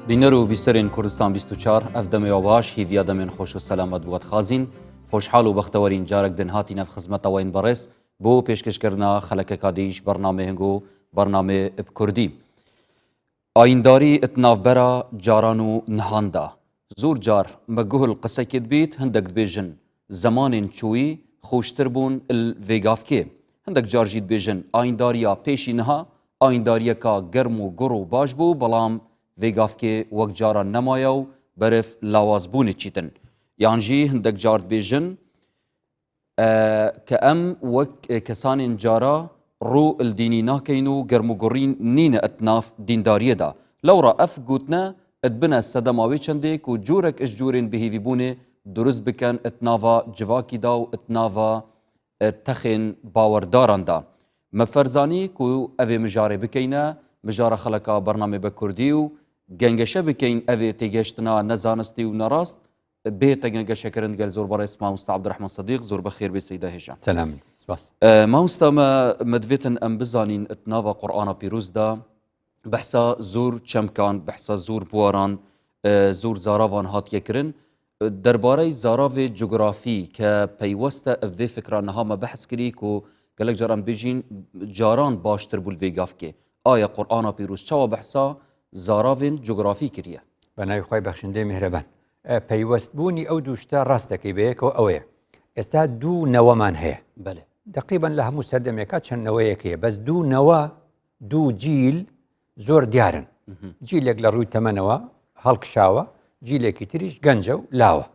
بینەر و بیسەرین کوردستان 24 ئەف دەمەوە باش هیڤیا دەمێن خۆش و سەلامەت بووەت خازین خۆشحاڵ و بەختەوەرین جارێک دنهاتی نەف خزمەتەوەین بەڕێز بۆ پێشکەشکردنا خەلەکە دیش بەرنامە هەنگ و بەرنامە کوردی ئاینداری ئەتناوبەرە جاران و نهاندا زۆر جار مەگوهل قسەکێت بیت هەندێک دبێژن زەمانên چووی خۆشتر بوون vêgavkê هەندێک جار jî dibêjin ئاینداریya پێشی niha ئاینداریەکە گەرم و گوڕ و باش بوو بەڵام vêgavkê wek caran nemaye û berif lawazbûnê çîtin yan jî hindek car dibêjin ke em wek kesanên cara rû il dînî nakeyn û germ û gurîn nîne etnaf dîndariyê da lewra ev gotine edbine sedema wê çendê ku corek ji corên bihêvîbûnê durist bikin etnava civakî da û etnava texên bawerdaran da me ferzanî ku ev ê mijarê bikeyne mijara xeleka bername be kurdî û gengeşe bikeyn ev ê têgeştina nezanistî û nerast bête gengeşekirin gel zor bares mamosta Abdurrahman Sadiq zor bexêr bê Seyda Hêja. Selam. Spas. Mamosta me divêtin em bizanîn etnava Qur'ana pîrûz da behsa zor çemkan, behsa zor buwaran, zor zaravan hatiye kirin. Derbarey zaravê cografî ke peyweste ev vê fikra niha me behs kirî ku gelek caran bêjîn caran baştir bû li vêgavkê. Aya Qur'ana pîrûz çawa behsa zaravên cografî kiriye. بەناوی خۆی بەخشندەی میهرەبان پەیوەستبوونی ئەو دوو شتە ڕاستەکەی بەیەکەوە ئەوەیە ئێستا دوو نەوەمان هەیە دەقیبەن لە هەموو سەردەمێکە چەند نەوەیەک هەیە بەس دوو نەوە دوو جیل زۆر دیارن جیلێک لە ڕووی تەمەنەوە هەڵکشاوە جیلێکی تریش گەنجە و لاوە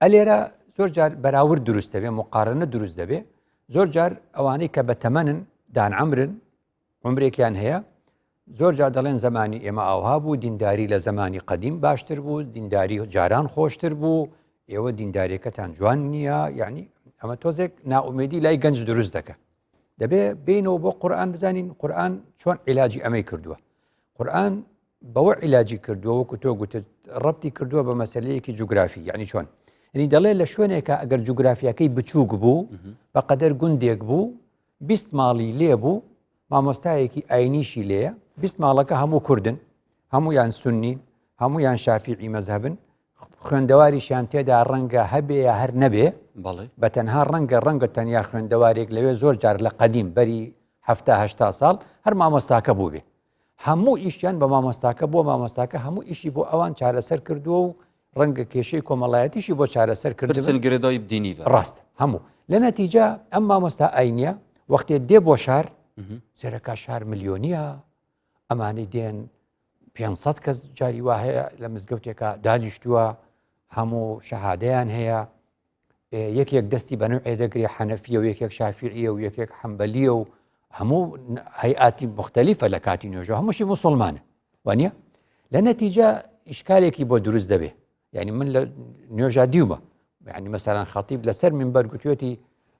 ئەلێرە زۆر جار بەراورد دروست دەبێ مقارنە دروست دەبێ زۆر جار ئەوانەی کە بە تەمەنن دانعەمرن عمرێکیان هەیە زۆر جار دەڵێن زمانی ئێمە ئاوها بوو دینداری لە زمانی قەدیم باشتر بوو دینداری جاران خۆشتر بوو ئێوە دینداریەکەتان جوان نییە یعنی ئەمە تۆزێک ناومێدی لای گەنج دروست دەکە دەبێ بینەوە بۆ قورئان بزانین قورئان چۆن عیلاجی ئەمەی کردووە قورئان بەوە عیلاجی کردووە وەکو تۆ گوتت ڕەبتی کردووە بە مەسەلەیەکی جوگرافی یعنی چۆن یعنی دەڵێ لە شوێنێکە ئەگەر جوگرافیەکەی بچووک بوو بەقەدەر گوندێک بوو 20 ماڵی لێ بوو مامۆستایەکی ئاینیشی لێیە 20 ماڵەکە هەموو کوردن هەمویان سونی هەمویان شافیعی مەذهبن خوێندەواریشیان تێدا ڕەنگە هەبێ یا هەر نەبێ بە تەنها ڕەنگە تەنیا خوێندەوارێک لەوێ زۆر جار لە قەدیم بەری 70 ساڵ هەر مامۆستاکە بوو بێ هەموو ئیشیان بە مامۆستاکە بۆ مامۆستاکە هەموو ئیشی بۆ ئەوان چارەسەر کردووە و ڕەنگە کێشەی کۆمەڵایەتیشی بۆ چارەسەر کردگرێدای بدینی ڕاست هەموو لە نەتیجە ئەم مامۆستا ئاینیە وەختێ دێ بۆ شار سەرەکە شار ملیۆنیە ئەمانی دێن 500 کەس جاری وا هەیە لە مزگەوتێکە دانیشتووە هەموو شەهادەیان هەیە یەکێک دەستی بە نوێ دەگرێ حەنەفیە و یەکێک شافیعیە و یەکێک حەمبەلیە و هەموو هەیئاتی مختەلیفە لە کاتی نوێژە هەمووشی موسڵمانە وانە لە نەتیجە ئیشکالێکی بۆ دروست دەبێ یعنی من لە نوێژا دیومە یعنی مەسەلەن خەتیب لەسەر منبەر گوتوێتی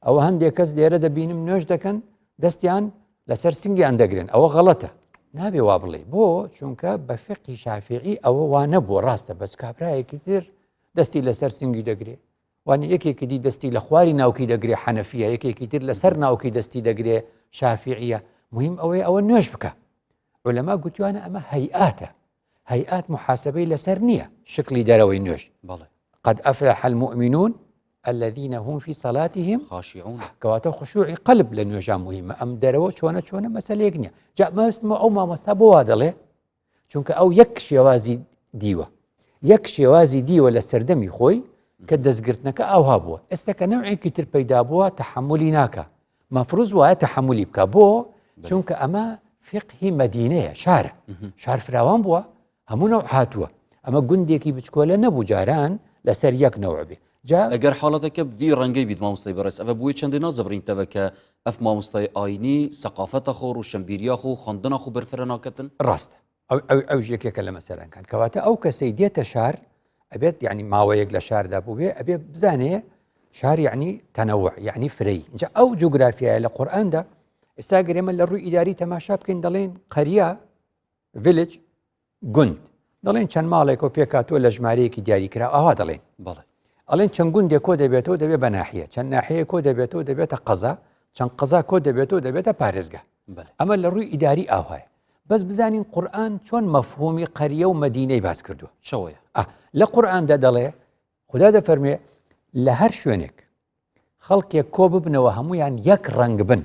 ئەوە هەندێک کەس لێرە دەبینم نوێژ دەکەن دەستیان لەسەر سنگیان دەگرن ئەوە غەڵەتە نابێ وا بڵێ بۆ چونکە بە فقی شافعی ئەوە وا نەبووە ڕاستە بەس کابرایەکی تر دەستی لەسەر سنگی دەگرێ وانە یەکێکی دی دەستی لە خواری ناوکی دەگرێ حەنەفیە یەکێکی تر لەسەر ناوکی دەستی دەگرێ شافعیە مهم ئەوەیە ئەوە نوێژ بکە عولەما گوتوانە ئەمە هەیئاتە هەیئات محاسبەی لەسەر نییە شکلی دەرەوەی نوێژ قد أفلح المؤمنون الذين هم في صلاتهم خاشعون كواتە خشوعی قلب لە نوێژان مهمە ئەم دەرەوە چۆنە مەسەلەیەک نییە جا مەستمە ئەو مامۆستا بۆ وا دەڵێ چونکە ئەو یەک شێوازی دیوە لە سەردەمی خۆی کە دەستگرتنەکە ئاوها بووە ئێستاکە نەوعێکی تر پەیدا بووە تەحملی ناکە مەفروض وایە تەحملی بکە بۆ چونکە ئەمە فقهی مەدینەیە شار فراوان بووە هەموو نەوع هاتووە ئەمە گوندێکی بچکۆلە نەبوو جاران لەسەر یەک نەوع بێ ئەگەر حاڵەتەکە ڤی ڕەنگەی بیت مامۆستای بەڕێز ئەوە بووی چەندێ نازەڤڕینتەوە کە ئەف مامۆستای ئاینی سەقافەتە خۆ ڕوشنبیریە خۆ خوێندنە خۆ بەرفرە ناکەتن ڕاستە ئەو یەکێکە لە مەسەلەکان کەواتە ئەو کەسەی دێتە شار ئەبێت یعنی ماوەیەک لە شاردا بوو بێ ئەبێ بزانێ شار یعنی تەنەوع یعنی فرەی اینجا ئەو جوگرافیایە لە قورئاندا ئێستا گەرێمە لە ڕووی ئیداری تەماشا بکەین دەڵێن قەریە ڤیلج گوند دەڵێن چەند ماڵێک و پێکاتۆ لە ژمارەیەکی دیاریکرا ئاوا دەڵێن ئەڵێن چەند گوندێک کۆ دەبێتەوە دەبێت بە ناحیە چەند ناحەیە کۆ دەبێتەوە دەبێتە قەزا چەند قەزا کۆ دەبێتەوە دەبێتە پارێزگا ئەمە لە ڕووی ئیداری ئاوایە بەس بزانین قورآن چۆن مەفهومی قەریە و مەدینەی باس کردووە شەوەیە لە قورآندا دەڵێ خدا دەفەرمێ لە هەر شوێنێک خەڵکێک کۆ ببنەوە هەمویان یەک ڕنگ بن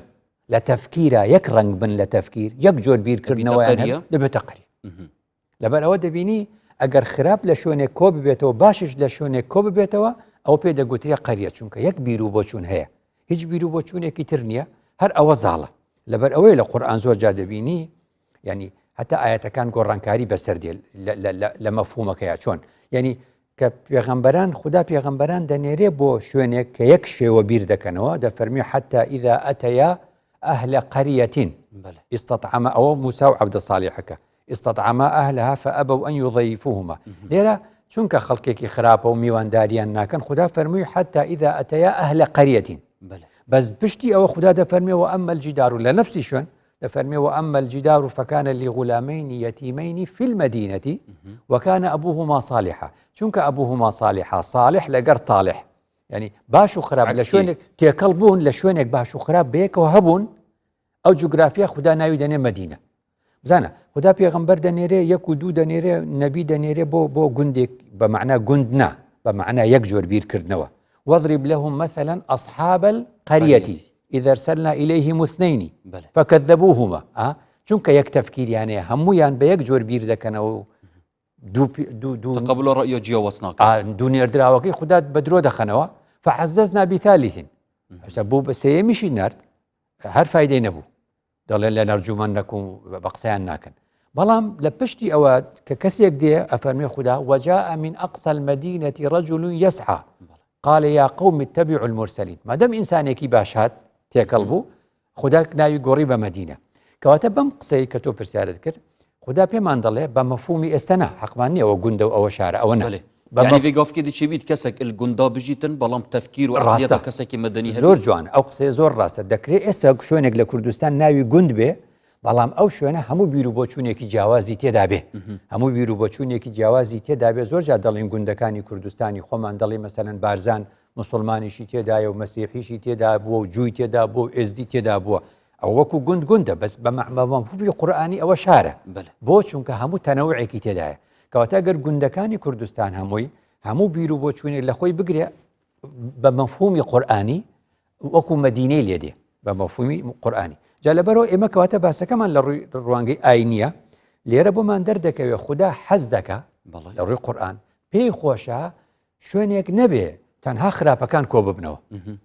لە تەفکیرە یەک ڕنگ بن لە تەفکیر یەک جۆر بیرکردنەوەیان دەبێتە قەری لەبەر ئەوە دەبینی ئەگەر خراپ لە شوێنێک کۆ ببێتەوە باشش لە شوێنێک کۆ ببێتەوە ئەو پێ دەگوترێ قەریە چونکە یەک بیر و بۆچوون هەیە هیچ بیر و بۆچوونێکی تر نییە هەر ئەوە زاڵە لەبەر ئەوەی لە قورآن زۆر جار دەبینی ینی هەتا ئاەتەکان گۆڕانکاری بەسەر دێ لە مەفهومەکەیە چۆن ینی کە پێغەمبەران خدا پێغەمبەران دەنێرێ بۆ شوێنێک کە یەک شێوە بیر دەکەنەوە دەفەرمی حتا ئیذا ئەتەیا ئەهلە قەریەتین ئیستەطعەمە ئەوە موسا و عەبدە ساڵیحەکە ئیستەطعەما ئەهلەها فەئەبەو ئەن یوضەیفوهما لێرە چونکە خەڵکێکی خراپە و میوانداریان ناکەن خدا فەرمووی حتا ئیذا ئەتەیا ئەهلە قەریەتین بەس پشتی ئەوە خدا دەفەرمێ وەئەمە الجیدار لە نەفسی شوێن دەفەرمێ وەئەمە الجیدار فەکانە لغولامەین یەتیمەین فی المەدینەتی وەکانە ئەبوهما صالحا چونکە ئەبوهما صالحا صالح لەگەر طالح ینی باش و خراپ لە شوێنێک تێکەڵ بوون لە شوێنێک باش و خراپ بەیەکەوە هەبوون ئەو جوگرافیا خدا ناوی دەنێ مەدینە بزانە خدا پێغەمبەر دەنێرێ یەک و دوو دەنێرێ نەبی دەنێرێ بۆ گوندێک بە معنە گوند نا بە معنە یەک جۆر بیرکردنەوە واضرب لهم مثلا أصحاب القرية إذا أرسلنا إليهم اثنين فكذبوهما چونکە یەک تەفکیریانەیە هەمویان بە یەک جۆر بیر دەکەنەوە تقبل الرأي جیاواز ناکەن دوو نێردراوەکەی خدا بە درۆ دەخەنەوە فعززنا بثالث هەستا بوو بە سەیەمیشی نرد هەر فایدەی نەبوو دەڵێن لە نەرجومەنەکم بە قسەیان ناکەن بەڵام لە پشتی ئەوە کە کەسێک دێ ئەفەرمێ خدا وجاء من أقصى المدينة رجل يسعى قال يا قوم اتبعوا المرسلين مادام ئینسانێکی باش هات تێکەڵ بوو خدا ناوی گۆڕی بە مەدینە کەواتە بەم قسەی کە تۆ پرسیارت کرد خدا پێمان دەڵێ بە مەفهومی ئێستەنا حەقمان نییە ئەوە گوندە و ئەوە شارە ئەوە نەڵێ يعني vêgavkê diçe bît kesek il gunda bijîtin belam tefkîr û eqliyeta kesekê medenî hebe زۆر جوان ئەو قسەیە زۆر ڕاستە دەکرێت ئێستا شوێنێک لە کوردستان ناوی گوند بێ بەڵام ئەو شوێنە هەموو بیر و بۆچوونێکی جیاوازی تێدا بێ هەموو بیر و بۆچوونێکی جیاوازی تێدا بێ زۆر جار دەڵێن گوندەکانی کوردستانی خۆمان دەڵێ مەسەلەن بارزان مسلمانیشی تێدایە و مەسیحیشی تێدا بووە و جووی تێدا بووە و ئێزدی تێدا بووە ئەو وەکو گوند گوندە بەس بە مەفهومی قورئانی ئەوە شارە بۆ چونکە هەموو تەنەوعێکی تێدایە کەواتە گەر گوندەکانی کوردستان هەموو بیر و بۆچوونێک لە خۆی بگرێ بە مەفهومی قورئانی وەکو مەدینەی لێدێ بە مەفهومی قورئانی جا لەبەرەوە ئێمە کەواتە باسەکەمان لە ڕووی ڕوانگەی ئاینیە لێرە بۆمان دەردەکەوێت خدا حەز دەکا لە ڕووی قورئان پێی خۆشە شوێنێک نەبێ تەنها خراپەکان کۆ ببنەوە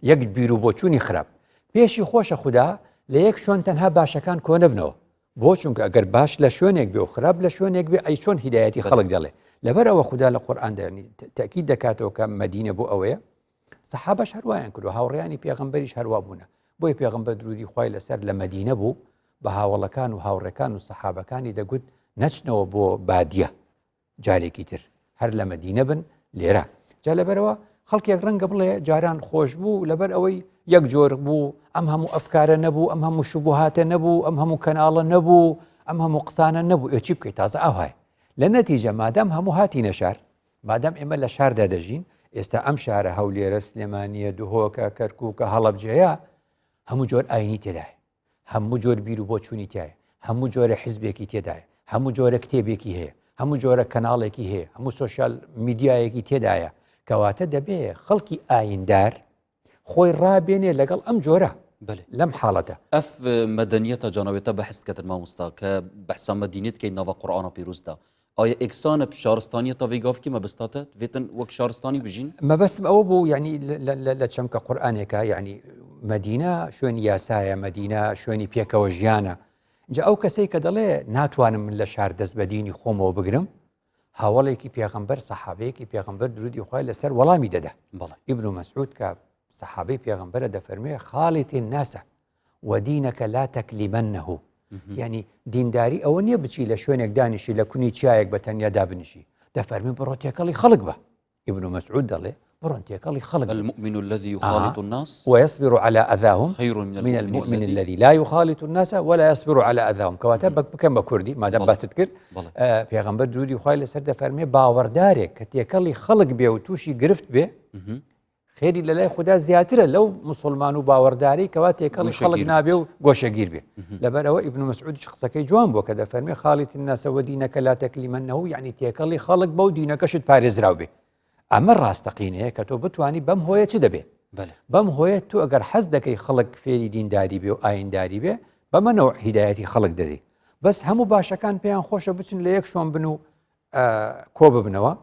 یەک بیر و بۆچوونی خراپ پێشی خۆشە خدا لە یەک شوێن تەنها باشەکان کۆ نەبنەوە بۆ چونکە ئەگەر باش لە شوێنێک بێ و خراپ لە شوێنێک بێ ئەی چۆن هیدایەتی خەڵک دەڵێ لەبەرەوە خدا لە قورئاندا تەکید دەکاتەوە کە مەدینە بۆ ئەوەیە سەحابەش هەروایان کردو هاوڕێیانی پێغەمبەریش هەروە بوونە بۆی پێغەمبەر درودی خوای لەسەر لە مەدینە بوو بە هاوڵەکان و هاوڕێکان و سەحابەکانی دەگوت نەچنەوە بۆ بادیە جارێکی تر هەر لە مەدینە بن لێرە جا لەبەرەوە خەڵکێک ڕەنگە بڵێ جاران خۆش بوو لەبەر ئەوەی یەک جۆر بوو ئەم هەموو ئەفکارە نەبوو ئەم هەموو شوبهاتە نەبوو ئەم هەموو کەناڵە نەبوو ئەم هەموو قسانە نەبوو ئێچی بکەیت تازە ئاوای لە نەتیجە مادام هەموو هاتی نەشار مادام ئێمە لە شاردا دەژین ئێستا ئەم شارە هەولێرە سلێمانیە دوهۆکە کەرکووکە هەڵەبجەیە هەموو جۆر ئاینی تێدایە هەموو جۆر بیر و بۆچوونی تایە هەموو جۆرە حیزبێکی تێدایە هەموو جۆرە کتێبێکی هەیە هەموو جۆرە کەناڵێکی هەیە هەموو سۆشیال میدیایەکی تێدایە کەواتە دەبێ خەڵکی ئایندار خۆی ڕابێنێ لەگەڵ ئەم جۆرە لەم حاڵەتە ئەف مەدەنیەتە جانەوێتە بەحث کردن مامۆستا کە بەحسا مەدینێت کەی ناوە قورئانە پیرۆزدا ئایا ئێکسانە شارستانیەتە vêgavkî مەبەستاتە vêtin وەک شارستانی بژین مەبەستم ئەوە بوو یعنی لە چەمکە قورئانێکە یعنی مەدینە شوێنی یاسایە مەدینە شوێنی پێکەوە ژیانە جا ئەو کەسەی کە دەڵێ ناتوانم من لە شار دەست بە دینی خۆمەوە بگرم هاوڵێکی پێغەمبەر سەحابەیەکی پێغەمبەر درودی خوای لەسەر وەڵامی دەدا ئیبن مەسعود کە سەحابەی پێغەمبەرە دەفەرمێ خاڵیت الناس ودینەکە لا تەکلیمەنەه یعنی دینداری ئەوە نییە بچی لە شوێنێک دانیشی لە کونی چایەک بە تەنیا دابنیشی دەفەرمی بڕۆ تێکەڵی خەڵک بە ئیبن مەسعود دەڵێ بڕۆن تێکەڵی خەڵک المؤمن الذي يخالط الناس ويصبر على أذاهم خير من المؤمن الذي لا يخالط الناس ولا يصبر على أذاهم کەواتە بکەم بە کوردی مادام باست کرد پێغەمبەر درودی خوای لەسەر دەفەرمێ باوەڕدارێک کە تێکەڵی خەڵک بێ و تووشی گرفت بێ خێری لە لای خوددا زیاترە لەو مسلمان و باوەڕداری کەوا تێکەڵی خەڵک نابێ و گۆشەگیر بێ لەبەرەوە ئیبن مسعود قسەکەی جوان بووە کە دەفەرمێ خاڵیت الناس ودینەکە لا تەکلیمەنەهو یعنی تێکەڵی خەڵک بەو دینەکەشت پارێزراو بێ ئەمە ڕاستەقینەیە کە تۆ بتانی بەم هۆیە چ دەبێ بەم هۆیە تو ئەگەر حەز دەکەی خەڵک فێری دینداری بێ و ئاینداری بێ بەمەنەوە هیدایەتی خەڵک دەدەی بەس هەموو باشەکان پێیان خۆشە بچن لە یەک شۆن بن و کۆ ببنەوە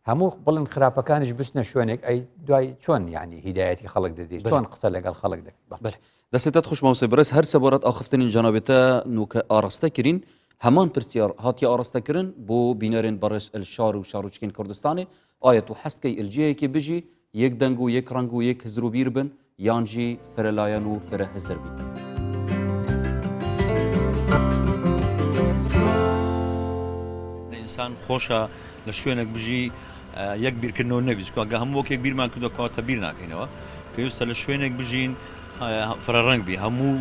هەموو بڵند خراپەکانش بچنە شوێنێک ئەی دوای چۆن یعنی هیدایەتی خەڵک دەدەیت چۆن قسە لەگەڵ خەڵک دەکەیت دەستێتت خوش ماوسێ بەرز هەر سەبارەت ئاخفتنی جانابێتە نوکە ئاڕاستەکردین هەمان پرسیار هاتی ئاڕاستەکردن بۆ بینەرێن بەڕێز ئەلشار و شارۆچکین کوردستانی ئایا تو حەستکەی ئەلجەیەکی بژی یەک دەنگ و یەک ڕەنگ و یەک هزر و بیر بن یانجی فرەلایەن و فرە هزر بیتن ئینسان خۆشە لە شوێنێک بژی یەک بیرکردنەوە نەبیست کۆگە هەموو وەک یەک بیرمان کردو کەواتە بیر ناکەینەوە پێویستە لە شوێنێک بژین فرە ڕەنگ بی هەموو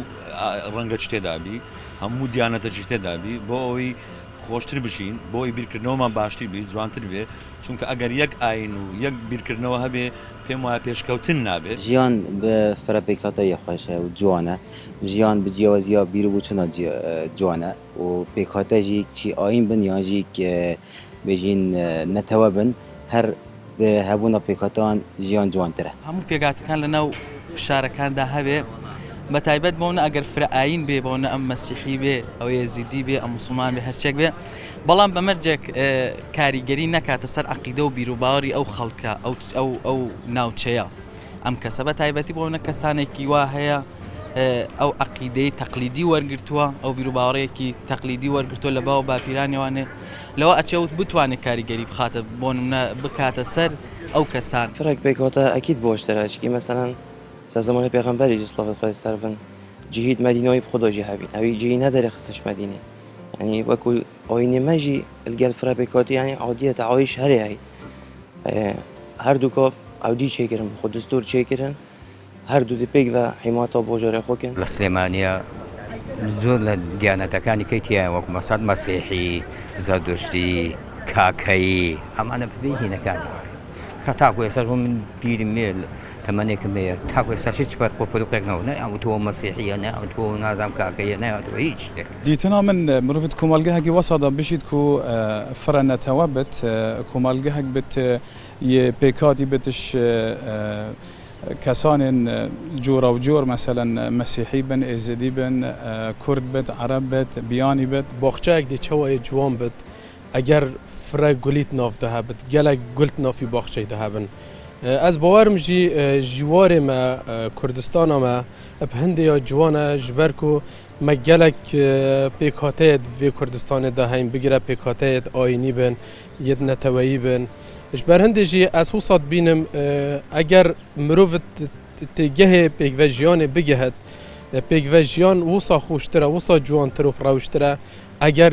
ڕەنگە تێدابی هەموو دیانەتە تێدابی بۆ ئەوەی خۆشتر بژین بۆ ئەوی بیرکردنەوەمان باشتر بی جوانتر بێ چونکە ئەگەر یەک ئاین و یەک بیرکردنەوە هەبێ پێم وایە پێشکەوتن نابێت ژیان بە فەرەپێکاتە خۆشە و جوانە ژیان بجیاوازیا بیر و بچونە جوانە و پێکاتەژی چی ئاین بن یانژی بێژین نەتەوە بن هەر هەبوونە پێکاتان ژیان جوانترە هەموو پێگاتەکان لەناو شارەکاندا هەبێ بە تایبەت بۆنە ئەگەر فرە ئاین بێ بۆنە ئەم مەسیحی بێ ئەو یەزیدی بێ ئەم موسڵمان بێ هەرچێک بێ بەڵام بەمەرجێک کاریگەری نەکاتە سەر عەقیدە و بیرروباوەڕی ئەو خەڵکە ئەو ناوچەیە ئەم کەسە بە تایبەتی بۆنە کەسانێکی وا هەیە ئەو عەقیدەی تەقلیدی وەرگرتووە ئەو بیرروباوەڕەیەکی تەقلیدی وەرگرتووە لە باو باپیرانیوانێ لەوە ئەچەوت بتوانێت کاریگەری بخاتە بۆ نمونە بکاتە سەر ئەو کەسان فرق پێکاتە ئەکید بۆشترە چکی مەسەلەن زمانی پیغمبری صلی الله علیه و جهید مدینه ای خدا جهبید اوی جهی نداره خصش مدینه یعنی وکو آینه مجی الگل فرا بکاتی یعنی عادیه تعایش هری هر دو کا عادی چه کردن خود دستور چه کردن هر دو دیپیک و حمایت بوجاره خوکن السليمانية زور لديانتكاني كيتيا وكمصاد مسيحي زردشتي كاكاي أما أنا ببيه نكاني تاكو يسالهم من بير ميل ثمانية كمية تاكو يسال شيء بس بقولك نو أو تو مسيحية أو تو نظام كاكاي أو تو هيك ديتنا من مروفت كمالجهك وسط بشيد كو فرنا توابت كمالجهك بت يبيكاتي بتش كسان جور أو جور مثلا مسيحي بن إزدي بن كرد بت عرب بت بياني بت باخچه دی چوای جوان بت اگر فرق گلیت ناف ده بت گلک گلت نافی باخچه ده بن از باورم جی جوار ما کردستان ما بهند یا جوان جبرکو ما گلک پیکاتید و کردستان ده هم بگیره پیکاتید آینی بن ید نتوایی بن جبر هند جی اساسات بینم اگر مروفت تجه پیکوژیان بگهد پیکوژیان وصا خوشتره وصا جوانتر و پراوشتره اگر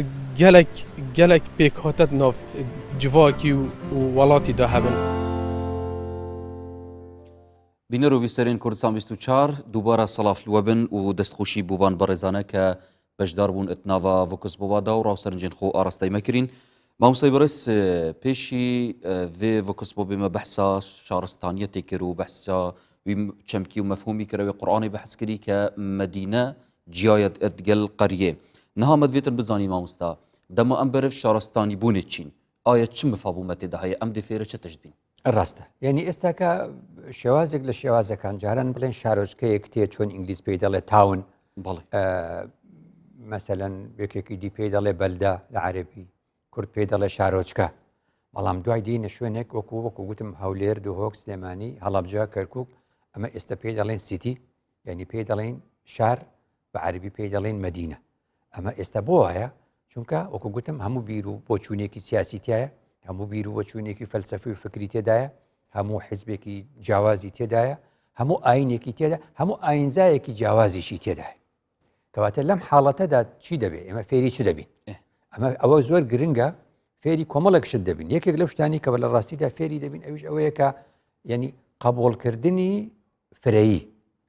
گلک پیکاتت ناف جواکی و ولاتی ده هبن بینەر و بیستەرین کوردستان 24 دووبارە سەڵاف لوەبن و دەستخۆشی بووان بەڕێزانە کە بەشدار بوون ئەتناڤە ڤۆکس بۆوادا و ڕاوسەرنجین خۆ ئاڕاستەی مەکردین مامۆستای بەڕێز پێشی vê ڤۆکس بۆ بێمە بەحسا شارستانیەتێ کرد و بەحسا وی چەمکی و مەفهومی کردەوەی قورئانی بەحس کردی کە مەدینە جیایەت ئەدگەل قەریێ نەها مەدوێتن بزانی مامۆستا دەما ئەم بەرەف شارستانی بوونێت چین ئایا چ مفابوومە تێدا هەیە ئەم دەفێرە چە تەشت بین ڕاستە یعنی ئێستاکە شێوازێک لە شێوازەکان جاران بڵێن شارۆچکەیەک تێ چۆن ئینگلیز پێی دەڵێ تاون مەسەلەن یەکێکی دی پێی دەڵێ بەلدا لە عەرەبی کورد پێی دەڵێ شارۆچکە بەڵام دوای دینە شوێنێک وەکو گوتم هەولێر دوهۆک سلێمانی هەڵەبجە کەرکووک ئەمە ئێستا پێی دەڵێن سیتی یعنی پێی دەڵێن شار بە عەرەبی پێی دەڵێن مەدینە ئەمە ئێستا بۆ وایە چونکە وەکو گوتم هەموو بیر و بۆچوونێکی سیاسی تایە هەموو بیر و بۆچوونێکی فەلسەفی و فکری تێدایە هەموو حیزبێکی جیاوازی تێدایە هەموو ئاینێکی تێدا هەموو ئاینزایەکی جیاوازیشی تێدایە کەواتە لەم حاڵەتەدا چی دەبێت ئێمە فێری چ دەبین ئەمە ئەوە زۆر گرنگە فێری کۆمەڵێکشت دەبین یەکێک لەو شتانی کە لە ڕاستیدا فێری دەبین ئەوش ئەوەیە کە یعنی قبولکردنی فرەیی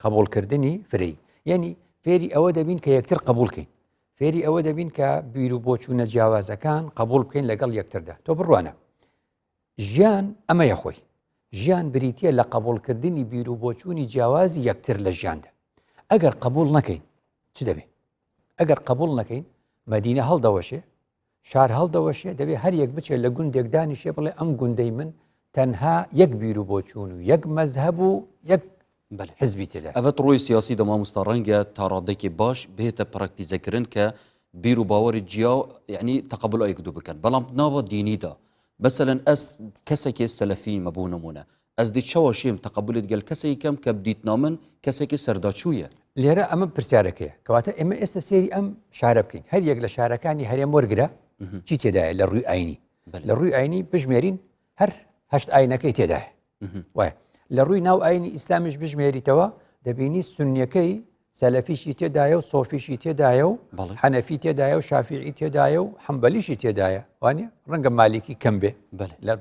قبولکردنی فرەیی یعنی فێری ئەوە دەبین کە یەکتر قبولکەین فێری ئەوە دەبین کە بیر و بۆچوونە جیاوازەکان قبول بکەین لەگەڵ یەکتردا تۆ بڕوانە ژیان ئەمەیە خۆی ژیان بریتە لە قبولکردنی بیر و بۆچوونی جیاوازی یەکتر لە ژیاندا ئەگەر قبول نەکەین چ دەبێت ئەگەر قبول نەکەین مەدینە هەڵدەوەشێ شار هەڵدەوەشێ دەبێت هەر یەک بچێت لە گوندێک دانیشێ بڵێ ئەم گوندەی من تەنها یەک بیر و بۆچوون و یەک مەزهەب و یەک حزبی تێدا ئەvە ڕۆی سیاسی دەما مامۆستا ڕەنگە تا ڕادێکی باش بێتە پراکتیزەکردن کە بیر و باوەری جیا یعنی تەقبل ئەیکدو بکەن بەڵام ناوە دینیدا بەسەلەن ئەس کەسێکی سەلەفی مەبوو نمونە ئەس دی چاوە شێم تەقبلت گەل کەسێکی کەم کە بدیتنا من کەسێکی سەرداچوویە لێرە ئەمە پرسیارەکەیە کەواتە ئێمە ئێستا سێری ئەم شارە بکەین هەر یەک لە شارەکانی هەرێم وەرگرە چی تێدایە لە ڕووی ئاینی لە ڕووی ئاینی بژمێرین هەر هەشت ئاینەکەی تێدایە وایە لە ڕووی ناو ئاینی ئیسلامیش بژمێریتەوە دەبینی سنیەکەی سەلەفیشی تێدایە و سۆفیشی تێدایە و حەنەفی تێدایە و شافیعی تێدایە و حەمبەلیشی تێدایە وانە ڕەنگە مالیکی کەم بێ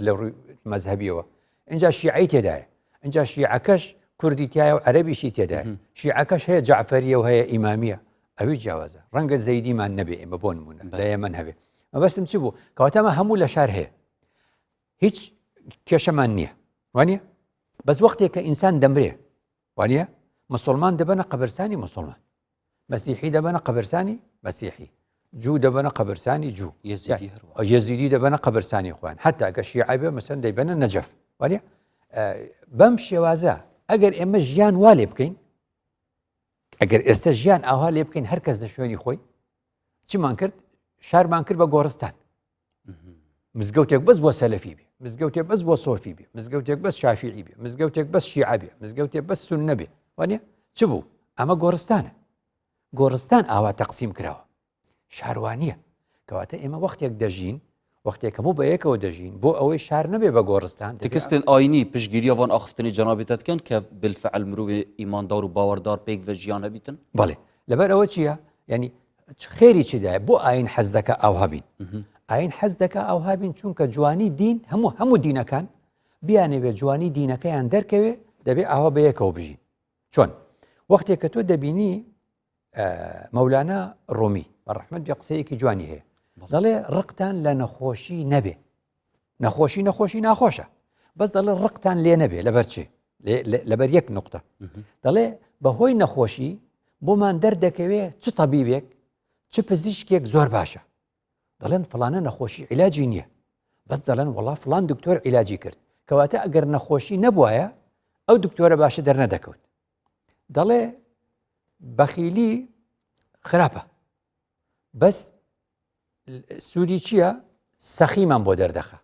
لە ڕووی مەزهەبیەوە اینجا شیعی تێدایە اینجا شیعەکەش کوردی تایە و عەرەبیشی تێدایە شیعەکەش هەیە جەعفەریە و هەیە ئیمامیە ئەوی جیاوازە ڕەنگە زەیدیمان نەبێ ئێمە بۆ نمونە لە یەمەن هەبێ مەبەستم چی بوو کەواتەمە هەموو لە شار هەیە هیچ کێشەمان نییە وانە بەس وەختێک کە ئینسان دەمرێ وانە مسلمان دەبەنە قەبرستانی مسلمان مەسیحی دەبەنە قەبرستانی مەسیحی جوو دەبەنە قەبرستانی جوو یەزیدی دەبەنە قەبرستانی خوان حتا کە شیعە بێ مەسەن دەیبەنە نەجەف وانە بەم شێوازە ئەگەر ئێمە ژیان وا لێ بکەین ئەگەر ئێستا ژیان ئاوا لێ بکەین هەر کەس لە شوێنی خۆی چیمان کرد شارمان کرد بە گۆڕستان مزگەوتێک بەس بۆ سەلەفی بێ مزگەوتێک بەس بۆ سۆفی بێ مزگەوتێک بەس شافیعی بێ مزگەوتێک بەس شیعە بێ مزگەوتێک بەس سوننە بێ وانە چ بوو ئەمە گۆڕستانە گۆڕستان ئاوا تەقسیم کراوە شاروانیە کەواتە ئێمە وەختێک دەژین وەختێک هەموو بە یەکەوە دەژین بۆ ئەوەی شار نەبێ بە گۆڕستان تکستن ئاینی پشگیریەوان ئاخفتنی جەنابێتەکەن کە بالفعل مرۆڤ ئیماندار و باوەڕدار پێک بە ژیانە بیتن بەڵێ لەبەر ئەوە چییە ینی خێری چیدایە بۆ ئاین حەز دەکە ئاوها بین ئاین حەز دەکە ئاوها بین چونکە جوانی دین هەموو دینەکان بیانەوێ جوانی دینەکەیان دەرکەوێ دەبێ ئاوا بە یەکەوە بژین چۆن وەختێک کە تۆ دەبینی مەولانە ڕۆمی بەڕەحمەت بێ قسەیەکی جوانی هەیە دەڵێ ڕقتان لە نەخۆشی نەبێ نەخۆشی ناخۆشە بەس دەڵێ ڕقتان لێ نەبێ لەبەر چێ لەبەر یەک نقطە دەڵێ بەهۆی نەخۆشی بۆمان دەردەکەوێ چ تەبیبێک چ پزیشکێک زۆر باشە دەڵێن فڵانە نەخۆشی عیلاجی نییە بەس دەڵێن وەڵا فڵان دکتۆر عیلاجی کرد کەواتە ئەگەر نەخۆشی نەبووایە ئەو دکتۆرە باشە دەرنەدەکەوت دەڵێ بەخیلی خراپە بەس سوودی چییە سەخیمان بۆ دەردەخە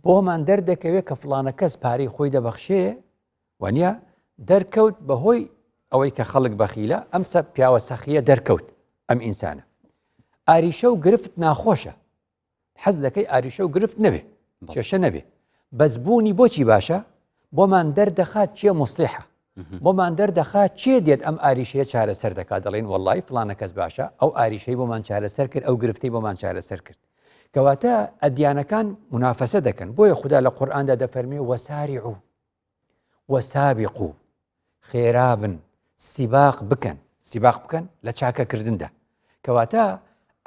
بۆمان دەردەکەوێت کە فڵانە کەس پارەی خۆی دەبەخشێ وانە دەرکەوت بەهۆی ئەوەی کە خەڵک بەخیلە ئەم پیاوە سەخیە دەرکەوت ئەم ئینسانە ئاریشە و گرفت ناخۆشە حەز دەکەی ئاریشە و گرفت نەبێ کێشە نەبێ بەس بوونی بۆچی باشە بۆمان دەردەخات چیە مصلحە بۆمان دەردەخات چێ دێت ئەم ئاریشەیە چارەسەر دەکات دەڵێن وەڵی فڵانە کەس باشە ئەو ئاریشەی بۆمان چارەسەر کرد ئەو گرفتەی بۆمان چارەسەر کرد کەواتە ئەدیانەکان منافەسە دەکەن بۆیە خوددا لە قورئاندا دەفەرمێ وەساریعوا وەسابقوا خێرابن سیباق بکەن لە چاکەکردندا کەواتە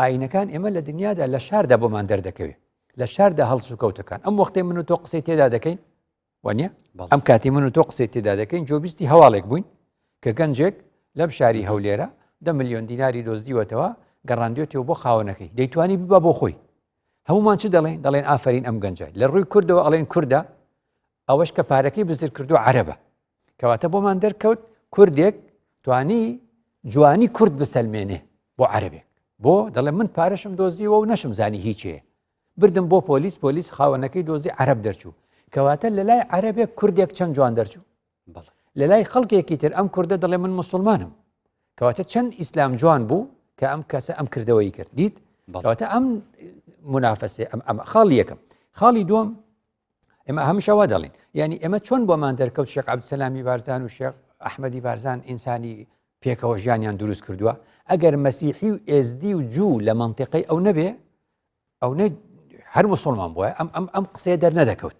ئاینەکان ئێمە لە دنیادا لە شاردا بۆمان دەردەکەوێت لە شاردا هەڵس و کەوتەکان ئەم وەختەی من و تۆ قسەی تێدا دەکەین وانە ئەم کاتی من و تۆ قسەی تێدا دەکەین جۆبیستی هەواڵێک بووین کە گەنجێک لەم شاری هەولێرە 10 ملیۆن دیناری دۆزیوەتەوە گەڕاندوێتەوە بۆ خاوەنەکەی دەیتوانی ببە بۆ خۆی هەمومان چ دەڵێن ئافرین ئەم گەنجای لە ڕووی کوردەوە ئەڵێن کووردە ئەوەش کە پارەکەی بزر کردو عەرەبە کەواتە بۆمان دەرکەوت کوردێک توانی جوانی کورد بسەلمێنێ بۆ عەرەبێک بۆ دەڵێ من پارەشم دۆزیوە و نەشم زانی هیچێ بردم بۆ پۆلیس خاوەنەکەی دۆزی عەرەب دەرچوو کەواتە لە لای عەرەبێک کوردێک چەند جوان دەرچوو لە لای خەڵکێکی تر ئەم کوردە دەڵێ من مسلمانم کەواتە چەند ئیسلام جوان بوو کە ئەم کەسە ئەم کردەوەی کرد دیت کەواتە ئەم منافەسێ ئەم خاڵی یەکەم خاڵی دووەم ئێمە هەمیشەوا دەڵێن یعنی ئێمە چۆن بۆمان دەرکەوت شێخ عەبدولسەلامی بارزان و شێخ ئەحمەدی بارزان ئینسانی پێکەوە ژیانیان دروست کردووە ئەگەر مەسیحی و ئێزدی و جوو لە منتیقەی ئەو نەبێ ئەو هەر مسلمان بووە ئەم قسەیە دەرنەدەکەوت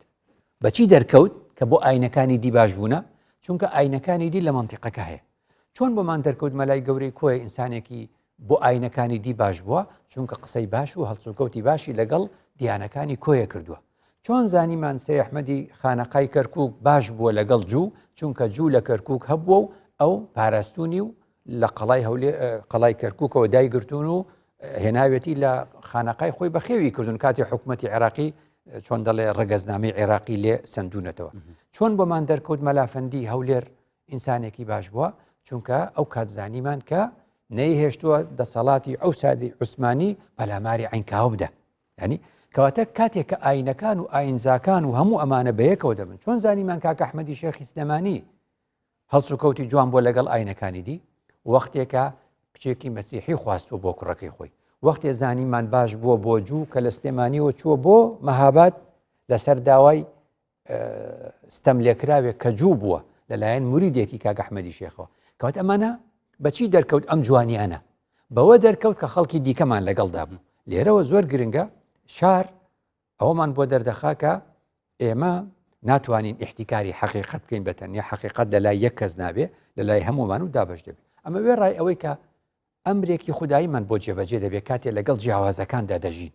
بەچی دەرکەوت کە بۆ ئاینەکانی دی باش بوونە چونکە ئاینەکانی دی لە منتیقەکە هەیە چۆن بۆمان دەرکەوت مەلای گەورەی کۆیە ئینسانێکی بۆ ئاینەکانی دی باش بووە چونکە قسەی باش و هەڵسوکەوتی باشی لەگەڵ دیانەکانی کۆیە کردووە چۆن زانیمان سێ ئەحمەدی خانەقای کەرکووک باش بووە لەگەڵ جوو چونکە جوو لە کەرکووک هەبووە و ئەو پاراستونی و لە قەڵای کەرکووکەوە دایگرتون و هێناوێتی لە خانەقای خۆی بەخێوی کردن کاتی حکوومەتی عێراقی چۆن دەڵێ ڕگەزنامەی عێراقی لێ سندونەتەوە چۆن بۆمان دەرکەوت مەلافەندی هەولێر ئینسانێکی باش بووە چونکە ئەو کاتزانیمان کە نەیهێشتووە دەسەڵاتی ئەو سادی عوسمانی پەلاماری عینکاو بدە ینی کەواتە کاتێک کە ئاینەکان و ئاینزاکان و هەموو ئەمانە بەیەکەوە دەبن چۆن زانیمان کاکە ئەحمەدی شێخی سلێمانی هەڵس و کەوتی جوان بۆ لەگەڵ ئاینەکانی دی وەختێکە کچێکی مەسیحی خواستوە بۆ کوڕەکەی خۆی وەختێ زانیمان باش بووە بۆ جوو کە لە سلێمانیەوە چووە بۆ مەهاباد لەسەر داوای ستەم لێکراوێک کە جوو بووە لەلایەن موریدێکی کاکە ئەحمەدی شێخەوە کەواتە ئەمانە بەچی دەرکەوت ئەم جوانیانە بەوە دەرکەوت کە خەڵکی دیکەمان لەگەڵدا بوو لێرەوە زۆر گرنگە شار ئەوەمان بۆ دەردەخا کە ئێمە ناتوانین احتیکاری حقیقت بکەین بەتەنیا حقیقت لەلای یەک کەس نابێ لەلای هەمومان و دابش دەبێت ئەمە وێ ڕای ئەوەی کە ئەمرێکی خوداییمان بۆ جێبەجێ دەبێت کاتێ لەگەڵ جیاوازەکاندا دەژین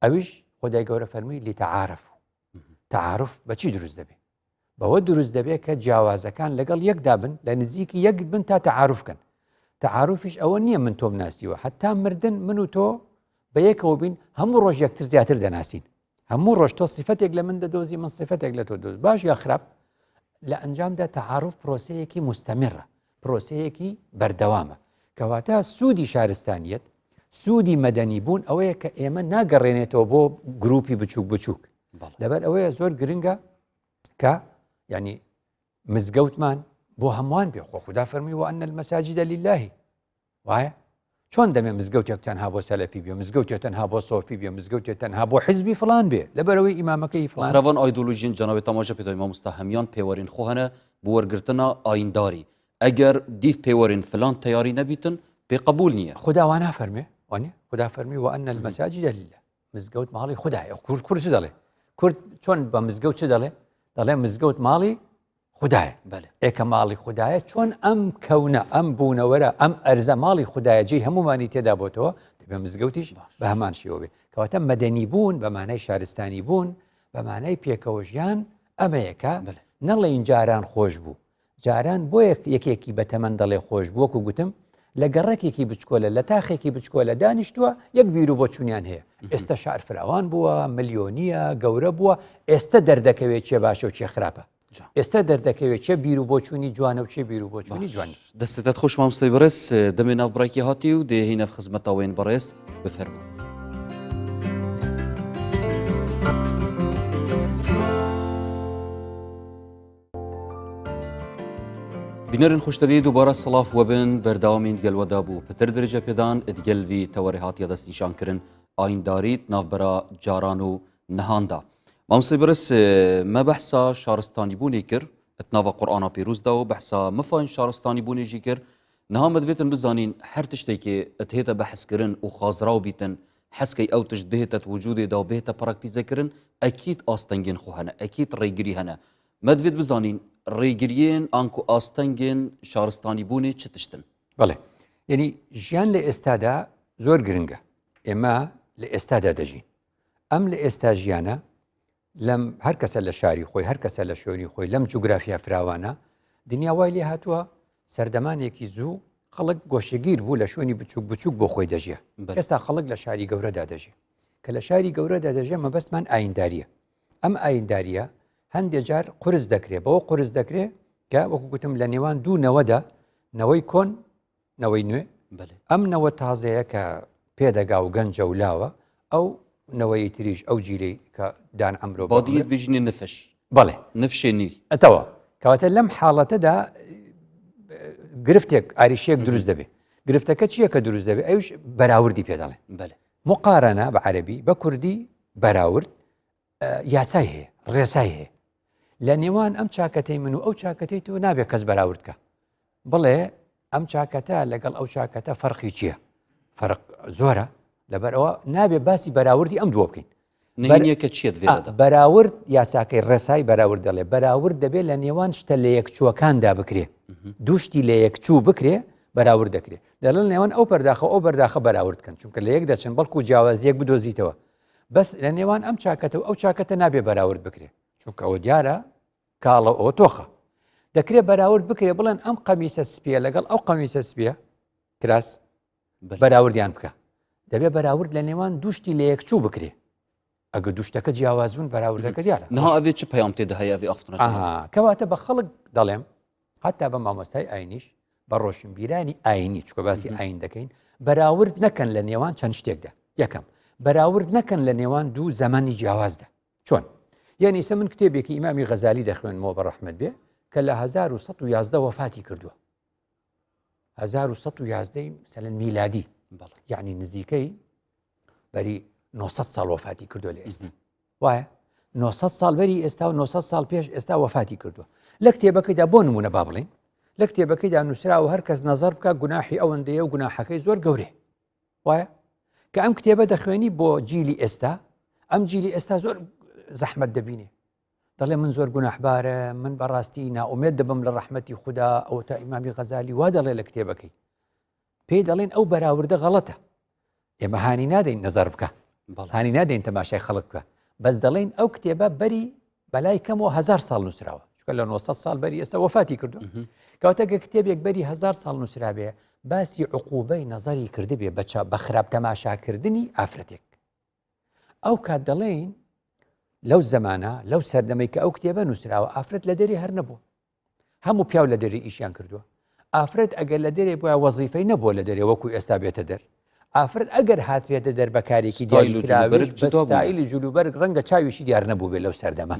ئەویش خودای گەورە فەرمووی لیتەعارف تعارف بەچی دروست دەبێت بەوە دروست دەبێت کە جیاوازەکان لەگەڵ یەکدا بن لە نزیکی یەک بن تا تعارفکەن تعارفیش ئەوە نییە من تۆ بناسیوە حتا مردن من و تۆ بەیەکەوە بین هەموو ڕۆژ یەکتر زیاتر دەناسین هەموو ڕۆژ تۆ صفەتێک لە من دەدۆزی من صفەتێک لە تۆ دۆز باش یا خراپ لە ئەنجامدا تعارف پرۆسەیەکی مستەمرە پرۆسەیەکی بەردەوامە کەواتە سوودی شارستانیەت سوودی مەدەنی بوون ئەوەیە کە ئێمە ناگەڕێنێتەوە بۆ گروپی بچووک بچووک لەبەر ئەوەیە زۆر گرنگە کە ینی مزگەوتمان بۆ هەمووان بێ خۆ خوددا فەرمی وأن المساجد لله وایە چۆن دەمێ مزگەوتێک تەنها بۆ سەلەفی بێ مزگەوتێک تەنها بۆ سۆفی بێ مزگەوتێک تەنها بۆ حیزبی فلان بێ لەبەرەوەی ئیمامەکەی فلان ڕەوان ئایدۆلۆژین جەنابێت تەماشا پێدای مامۆستا هەمیان پێوەرین خۆ هەنە بۆ وەرگرتنا ئاینداری ئەگەر دیف پێوەرین فلان تیاری نەبیتن پێ قبول نییە خوددا وا نافەرمێ وانێ خوددا فەرمی وأن المساجد لله مزگەوت ماڵی خوددایە کورد چ دەڵێ کورد چۆن بە مزگەوت چ دەڵێ دەڵێ مزگەوت ماڵی خوددایە ئێکە ماڵی خوددایە چۆن ئەم کەونە ئەم بوونەوەرە ئەم ئەرزە ماڵی خوددایە جێی هەمومانی تێدا بۆتەوە دەبێ مزگەوتیش بە هەمان شێوە بێ کەواتە مەدەنی بوون بە مانای شارستانی بوون بە مانای پێکەوە ژیان ئەمەیەکە نەڵێین جاران خۆش بوو جاران بۆ یەکێکی بەتەمەند دەڵێ خۆش بوو وەکو گوتم لە گەڕێکێکی بچکۆلە لە تاخێکی بچکۆلە دانیشتووە یەک بیر و بۆ چونیان هەیە ئێستا شار فراوان بووە ملیۆنیە گەورە بووە ئێستا دەردەکەوێت چێ باشە و چێ خراپە ئێستا دەردەکەوێت چێ بیر و بۆ چوونی جوانە و چێ بیر و بۆ چوونی جوانی دەستێتت خۆش مامۆستای بەڕێز دەمێ ناوبڕێکی هاتی و دێهینە خزمەتەوەین بەڕێز بفەرمە بینەرن خوشتەوی دووبارە سڵاف وەبن بەرداوامین گەلوەدا بوو پتر درجە پێدان ئەدگەلوی تەوەری هاتیە دەست نیشانکردن ئاینداریت ناوبەرە جاران و نەهاندا مامۆستای بەڕێز مە بەحسا شارستانی بوونی کرد اتناوە قورئانا پیرۆزدا و بەحسا مفاین شارستانی بوونێژی کرد نەها دەبێتن بزانین هەر تشتێکی ئەتهێتە بەحسکردن و خازراو بیتن حەسکەی ئەو تشت بهێتە وجودێدا و بهێتە پراکتیزەکردن ئەکید ئاستەنگین خۆ هەنە ئەکید ڕێگیری هەنە مە دەبێت بزانین ڕێگریین ئانکو ئاستەنگین شارستانی بوونێ چ تشتن بەڵێ یعنی ژیان لە ئێستادا زۆر گرنگە ئێمە لە ئێستادا دەژین ئەم لە ئێستا ژیانە لەم هەر کەسە لە شاری خۆی هەر کەسە لە شوێنی خۆی لەم جوگرافیا فراوانە دنیا وای لێ هاتووە سەردەمانێکی زوو خەڵک گۆشەگیر بوو لە شوێنی بچووک بچووک بۆ خۆی دەژیە ئێستا خەڵک لە شاری گەورەدا دەژێ کە لە شاری گەورەدا دەژێ مەبەستمان ئاینداریە ئەم ئاینداریە هەندێک جار قرس دەکرێت بەوە قرس دەکرێت کە وەکو گوتم لە نێوان دوو نەوەدا نەوەی کۆن نەوەی نوێ ئەم نەوە تازەیە کە پێدەگا و گەنجە و لاوە ئەو نەوەی تریش ئەو جیرەی کە دان ئەمرۆ بادیت بژینێ نفش بەڵێ نفشێنی ئەتەوە کەواتە لەم حاڵەتەدا گرفتێک ئاریشەیەک دروست دەبێت گرفتەکە چییە کە دروست دەبێت ئەوش بەراوردی پێدەڵێ مقارەنە بە عەرەبی بە کوردی بەراورد یاسای هەیە ڕێسای هەیە لە نێوان ئەم چاکەتەی من و ئەو چاکەتەی تۆ نابێت کەس بەراوردکە بڵێ ئەم چاکەتە لەگەڵ ئەو چاکەتە فەرقی چییە فەرق زۆرە لەبەرەوە نابێت باسی بەراوردی ئەم دووە بکەین نهێنیەکە چیت بەراورد یاساکەی ڕێسای بەراورد دەڵێ بەراورد دەبێت لە نێوان شتە لە یەکچووەکاندا بکرێ دووشتی لە یەکچوو بکرێ بەراورد دەکرێت دەڵێن نێوان ئەو پەرداخە ئەو بەرداخە بەراوردکەن چونکە لە یەک دەچن بەڵکو جیاوازیەک بدۆزیتەوە بەس لە نێوان ئەم چاکەتە و ئەو چاکەتە نابێ بەراورد بکرێ چونکە ئەوە دیارە کاڵە ئەوە تۆخە دەکرێت بەراورد بکرێ بڵێن ئەم قەمیسە سپیە لەگەڵ ئەو قەمیسە سپیە کراس بەراوردیان بکە دەبێت بەراورد لە نێوان دوشتی لە یەکچوو بکرێ ئەگە دوشتەکە جیاواز بوون بەراوردەکە دیارە نها ئەوێ چ پەیام تێدا هەیە ئەوێ ئەفتنە کەواتە بە خەڵک دەڵێم حتا بە مامۆستای ئاینیش بە ڕۆشنبیرانی ئاینی چکە باسی ئاین دەکەین بەراورد نەکەن لە نێوان چەند شتێکدا یەکەم بەراورد نەکەن لە نێوان دوو زەمانی جیاوازدا چۆن یعنی سە من کتێبێکی ئیمامی غەزالی دەخوێنمەوە بە ڕەحمەت بێ کە لە 1911 وفاتی کردووە 1911 مثلا میلادی یعنی نزیکەی بەری 900 ساڵ وفاتی کردووە لە ئێستا وایە 900 ساڵ بەری ئێستا و 900 ساڵ پێش ئێستا وفاتی کردووە لە کتێبەکەیدا بۆ نمونە با بڵێن لە کتێبەکەیدا نووسراوە هەر کەس نەزەر بکە گوناحی ئەوەندەیە و گوناحەکەی زۆر گەورێ وایە کە ئەم کتێبە دەخوێنی بۆ جیلی ئێستا ئەم جیلی ئێستا زۆر زەحمەت دەبینێ دەڵێ من زۆر گوناحبارە من بەڕاستی ناومێت دەبم لە ڕەحمەتی خوددا ئەو تا ئیمامی غەزالی وا دەڵێ لە کتێبەکەی پێی دەڵێن ئەو بەراوردە غەڵەتە ئێمە هانی نادەین نەزەر بکە هانی نادەین تەماشای خەڵک بکە بەس دەڵێن ئەو کتێبە بەری بەلای کەمەوە 1000 ساڵ نووسراوە چکە لە 900 ساڵ بەری ئێستا وفاتی کردو کەواتەگە کتێبێک بەری 1000 ساڵ نووسرابێ باسی عقوبەی نەزەری کردبێ بە خراپ تەماشاکردنی ئافرەتێک ئەو کات دەڵێن لەو زەمانە لەو سەردەمەی کە ئەو کتێبە نووسراوە ئافرەت لە دەری هەر نەبووە هەموو پیاو لە دەری ئیشیان کردووە ئافرەت ئەگەر لە دەرێ بووە وەزیفەی نەبووە لە دەرێ وەکو ئێستا بێتە دەر ئافرەت ئەگەر هاتوێتە دەر بەکارێکی دیاریلی جلوبەرگ ڕەنگە چاویشی دیار نەبوو بێ لەو سەردەمە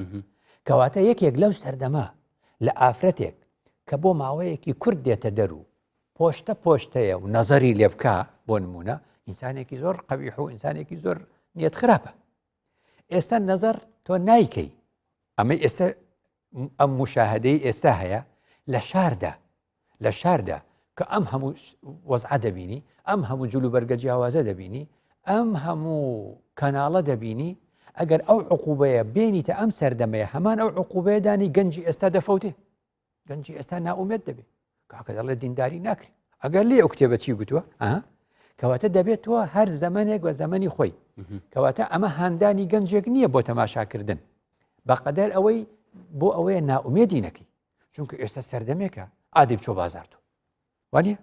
کەواتە یەکێک لەو سەردەمە لە ئافرەتێک کە بۆ ماوەیەکی کورد دێتە دەر و پۆشتە پۆشتەیە و نەزەری لێ بکە بۆ نمونە ئینسانێکی زۆر قەبیح و ئینسانێکی زۆر نیەت خراپە ئێستا نەزەر تۆ نایکەی ئەمە ئێستا ئەم مشاهدەی ئێستا هەیە لە شاردا کە ئەم هەموو وەزعە دەبینی ئەم هەموو جلوبەرگە جیاوازە دەبینی ئەم هەموو کەناڵە دەبینی ئەگەر ئەو عقوبەیە بێنیتە ئەم سەردەمەیە هەمان ئەو عقوبەیە دانی گەنجی ئێستا دەفەوتێ گەنجی ئێستا ناومێت دەبێت کاکە دەڵێ دینداری ناکرێت ئەگەر لێ ئەو کتێبە چی گوتووە کەواتە دەبێت تۆ هەر زەمانێک وە زەمەنی خۆی کەواتە ئەمە هاندانی گەنجێک نییە بۆ تەماشاکردن بەقەدەر ئەوەی بۆ ئەوەیە ناومێدی نەکەی چونکە ئێستا سەردەمێکە ئادی بچۆ بازار تۆ وانە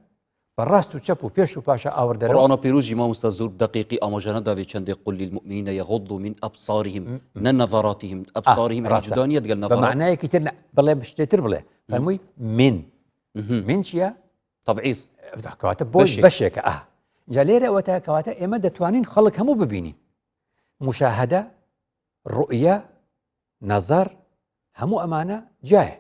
بەڕاست و چەپ و پێش و پاشە ئاوردەرە قورآنە پیرۆژی مامۆستا زۆر دقیقی ئاماژانە داوێ چەندێک قل للمؤمنین یغضوا من أبصارهم نە نەظاراتهم ئەبصارهم جودانیە لەگەڵ نەظارات بەمعنایەکی تر بڵێ شتێتر بڵێ فەرمووی من چییە تەبعیض کەواتە بۆش بەشێکە جا لێرە ئەوە تا کەواتە ئێمە دەتوانین خەڵک هەموو ببینین مشاهدە ڕؤیە نەزەر هەموو ئەمانە جایە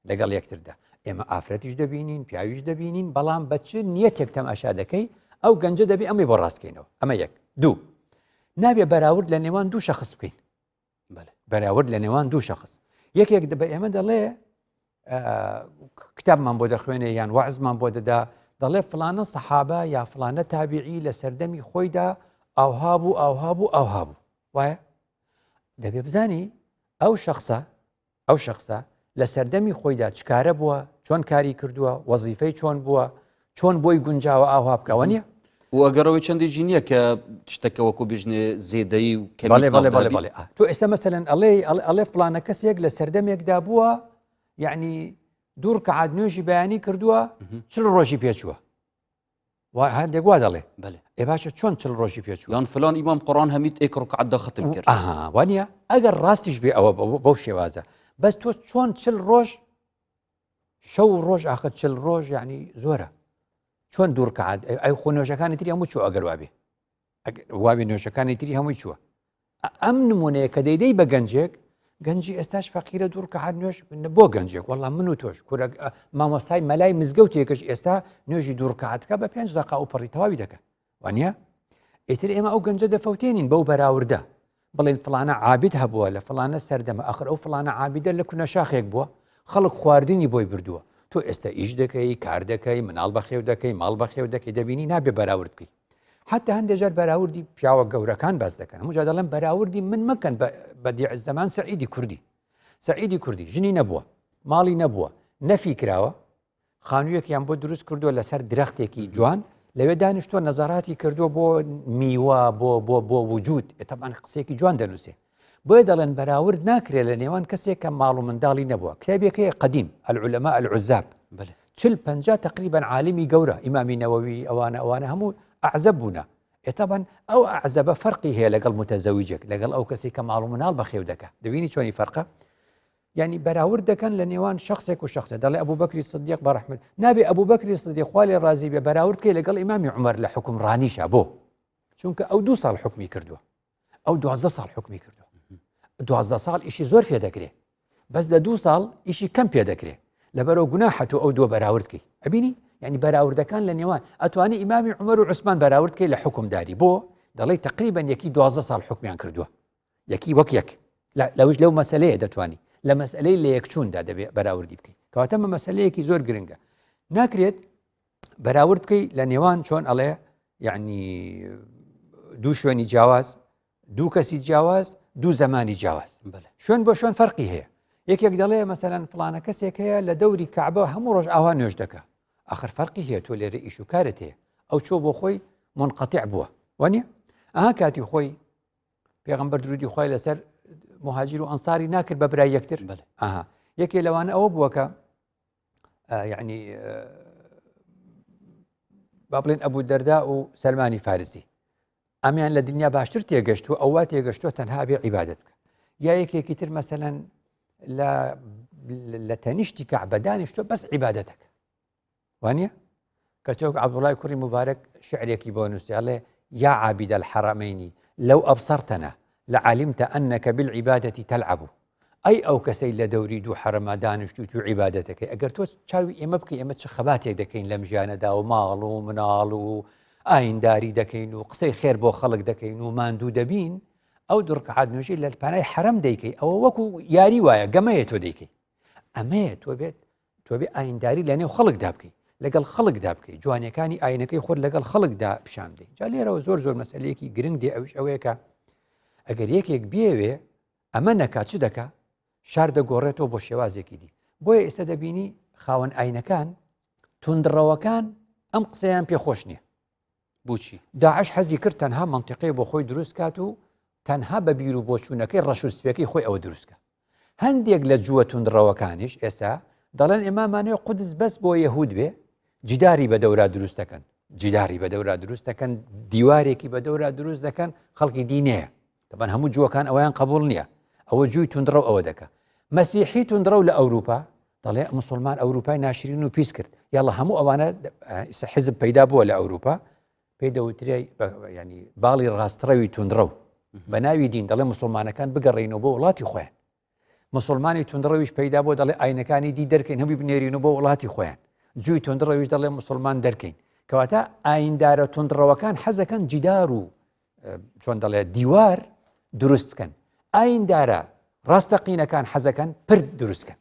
لەگەڵ یەکتردا ئێمە ئافرەتیش دەبینین پیاویش دەبینین بەڵام بەچ نیەتێک تەماشا دەکەی ئەو گەنجە دەبی ئەمەی بۆ ڕاستکەینەوە ئەمە یەک دوو نابێ بەراورد لە نێوان دوو شەخص بکەین بەراورد لە نێوان دوو شەخص یەکێک بە ئێمە دەڵێ کتابمان بۆ دەخوێنێ یان وعزمان بۆ دەدا دەڵێ فلانە سەحابە یا فلانە تابعی لە سەردەمی خۆیدا ئەوها بوو وایە دەبێ بزانی ئەو شەخصە لە سەردەمی خۆیدا چکارە بووە چۆن کاری کردووە وەزیفەی چۆن بووە چۆن بۆی گونجاوە ئاوا بکەوە نییە و ئەگەرەوەی چەندێکی نییە کە شتەکە وەکو بژنێ زێدەی و بەڵێ تۆ ئێستا مەسەلەن ئەڵێ فلانە کەسێک لە سەردەمێکدا بووە یعنی دوور کە عاد نوێژی بەیانی کردووە چل ڕۆژی پێچووە هەندێک وا دەڵێ ئێ باشە چۆن چل ڕۆژی پێچووە یان فلان ئیمام قورآن هەمیت ئێک ڕکعەت ختم کرد وانە ئەگەر ڕاستیش بێ ئەوە بەو شێوازە بەس تۆ چۆن چل ڕۆژ شەو ڕۆژ ئاخر چل ڕۆژ یعنی زۆرە چۆن دوور کەعات ئەی خۆ نوێژەکانی تری هەموو چوو ئەگەر وابێ نوێژەکانی تری هەمووی چووە ئەم نمونەیە کە دەیدەی بە گەنجێک گەنجی ئێستاش فەقیرە دوور کەعات نوێژ بۆ گەنجێک وەڵام من و تۆش مامۆستای مەلای مزگەوتێکش ئێستا نوێژی دوور کەعاتەکە بە 5 دقیقە و پەڕی تەواوی دەکە وانە ئیتر ئێمە ئەو گەنجە دەفەوتێنین بەو بەراوردە بڵێن فلانە عابد هەبووە لە فلانە سەردەمە ئەخر ئەو فلانە عابدە لە کونە شاخێک بووە خەڵک خواردنی بۆی بردووە تۆ ئێستا ئیش دەکەی کار دەکەی مناڵ بەخێو دەکەی ماڵ بەخێو دەکەی دەبینی نابێ بەراورد بکەی حتا هەندێک جار بەراوردی پیاوە گەورەکان باس دەکەن هەموو جا دەڵێن بەراوردی من مەکەن بەدیع زەمان سەعیدی کوردی ژنی نەبووە ماڵی نەبووە نەفی کراوە خانوویەکیان بۆ دروست کردووە لەسەر درەختێکی جوان لەوێ دانیشتووە نەزاراتی کردووە بۆ میوە بۆ وجود طبعاً قسێکی جوان دەنووسێ بۆیە دەڵێن بەراورد ناکرێت لە نێوان کەسێک کە ماڵ و منداڵی نەبووە کتابێکەیە قدیم العلماء العزاب 40-50 تقریبا عالمی گەورە ئیمامی نەوەوی ئەوانە هەموو ئەعزەب بوونە طبعاً ئەو ئەعزەبە فەرقی هەیە لەگەڵ متەزەویجێک لەگەڵ ئەو کەسی کە ماڵ و مناڵ بەخێو دەکە دەبینی چۆنی فەرقە يعني براورد دەکەن لە نێوان شخصێک و شخصە دەڵێ ئەبوو بەکری سدیق بەڕەحمت نابێ ئەبوو بەکری سدیق خوا لێ ڕازی بێ براورد کەی لەگەڵ ئیمامی عومەر لە حکمڕانیشە بۆ چونکە ئەو 2 ساڵ حکمی کردووە ئەو 12 ساڵ حکمی کردووە 12 ساڵ ئیشی زۆر پێ دەکرێت بەس لە 2 ساڵ ئیشی کەم پێ دەکرێت لەبەرەوە گوناحەت و ئەو دووە براوردکەی ئەبینی یعنی براوردەکان لە نێوان ئەتوانی ئیمامی عومەر و عوسمان براورد کەی لە حکمداری بۆ دەڵێ تقریبا یەکی 12 ساڵ حکمیان کردووە یەکی وەک یەک لەوش لەو مەسەلەیە دەتوانی لە مەسئلەی لە یەکچووندا دەبێت بەراوردی بکەیت کەواتە مە مەسئلەیەکی زۆر گرنگە ناکرێت بەراورد بکەیت لە نێوان چۆن ئەڵێ یعنی 2 شوێنی جیاواز 2 کەسی جیاواز 2 زمانی جیاواز شوێن بۆ شوێن فەرقی هەیە یەکێک دەڵێ مەسەلەن فڵانە کەسێک هەیە لە دەوری کەعبە هەموو ڕۆژ ئاوا نوێژ دەکە ئاخر فەرقی هەیە تۆ لێرە ئیش و کارت هەیە ئەو چۆ بۆ خۆی منقەتیع بووە وانە ئەها کاتی خۆی پێغەمبەر درودی خوای لەسەر مهاجر و ئەنساری ناکرد بە برای یەکتر ئاها یەکێ لەوانە ئەوە بووە کە یعنی با بڵێن ئەبوو دەردا و سەلمانی فارسی ئەمیان لە دنیا باشتر تێگەشتووە ئەوە تێگەشتووە تەنها بێ عیبادەت بکە یا یەکێکی تر مەسەلەن لە تەنیشتی کەعبە دانیشتووە بەس عیبادەتەکە وانە کە تۆ عەبدوڵای کوڕی مبارەک شعرێکی بۆ نووسی ئەڵێ یا عابد الحرمین لو أبصرتنا لعلمت أنك بالعبادة تلعب أي أو كسي لدوري دو حرم دانشتو تو عبادتك أجر تو تشاوي إما بكي إما تشخباتي دكين لمجانا دا ومال ومنال وآين داري دكين وقصي خير بو خلق دكين وماندو دبين أو درك عاد نجي للبناي حرم ديكي أو وكو ياري وايا قميتو ديكي أميت توبي آين داري لأنه خلق دابكي لەگەڵ خەڵک دا بکەیت جوانیەکانی ئاینەکەی خۆت لەگەڵ خەڵکدا پیشاندەی جا لێرەوە زۆر مەسئلەیەکی گرنگ دێ ئەوش ئەوەیە ئەگەر یەکێک بێوێ ئەمە نەکات چ دەکا شار دەگۆڕێتەوە بۆ شێوازێکی دی بۆیە ئێستا دەبینی خاوەن ئاینەکان توندڕەوەکان ئەم قسەیان پێ خۆش نییە بۆچی داعش حەزی کرد تەنها منتیقەی بۆ خۆی دروست کات و تەنها بە بیر و بۆچوونەکەی ڕەشوسپێکی خۆی ئەوە دروستکە هەندێک لە جووە توندڕەوەکانیش ئێستا دەڵێن ئێمامانەوە قودس بەس بۆ یەهود بێ جداری بە دەورا دروست دەکەن جداری بە دەورا دروست دەکەن دیوارێکی بە دەورا دروست دەکەن خەڵکی دینەیە دەبەن هەموو جووەکان ئەویان قبول نییە ئەوە جووی توندڕە ئەوە دەکە مەسیحی توندڕە لە ئەوروپا دەڵێ مسلمان ئەوروپای ناشرین و پیس کرد یاڵە هەموو ئەوانە حزب پەیدا بووە لە ئەوروپا پێی دەوترێ ینی باڵی ڕاستڕەوی توندڕە بە ناوی دین دەڵێ مسلمانەکان بگەڕێنەوە بۆ وڵاتی خۆیان مسلمانی توندڕەویش پەیدا بۆ دەڵێ ئاینەکانی دی دەرکەین هەمووی بنێرین و بۆ وڵاتی خۆیان جووی توندڕەویش دەڵێ مسلمان دەرکەین کەواتە ئایندارە توندڕەوەکان حەزەکەن جیدار و چۆن دەڵێ دیوار دروست بکەن ئایندارە ڕاستەقینەکان حەزەکەن پرد دروستکەن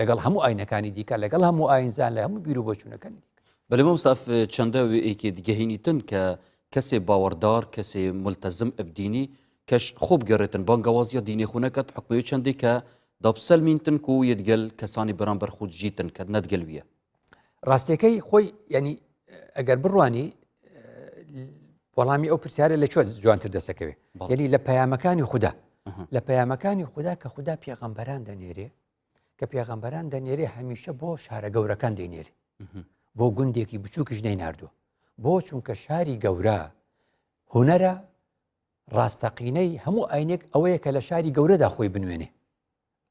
لەگەڵ هەموو ئاینەکانی دیکە لەگەڵ هەموو ئاینزان لە هەموو بیر و بۆچوونەکانی بەڵێ مەمساف چەندە وێکی دیگەهێنیتن کە کەسێ باوەڕدار کەسێ ملتەزم ئەبدینی کەش خۆ بگەڕێتن بانگەوازیە دینی خونەکەت حکمەوەی چەندێک کە دابسەلمینتن و یەدگەل کەسانی بەرامبەر خۆت ژیتن کە نەتگەلویە ڕاستەکەی خۆی ینی ئەگەر بڕوانی وەڵامی ئەو پرسیارە لە چۆ جوانتر دەسەکەوێ یعنی لە پەیامەکانی خوددا لە پەیامەکانی خوددا کە خوددا پێغەمبەران دەنێرێ کە پێغەمبەران دەنێرێ هەمیشە بۆ شارە گەورەکان دەینێرێ بۆ گوندێکی بچووکش نەیناردووە بۆ چونکە شاری گەورە هونەرە ڕاستەقینەی هەموو ئاینێک ئەوەیە کە لە شاری گەورەدا خۆی بنوێنێ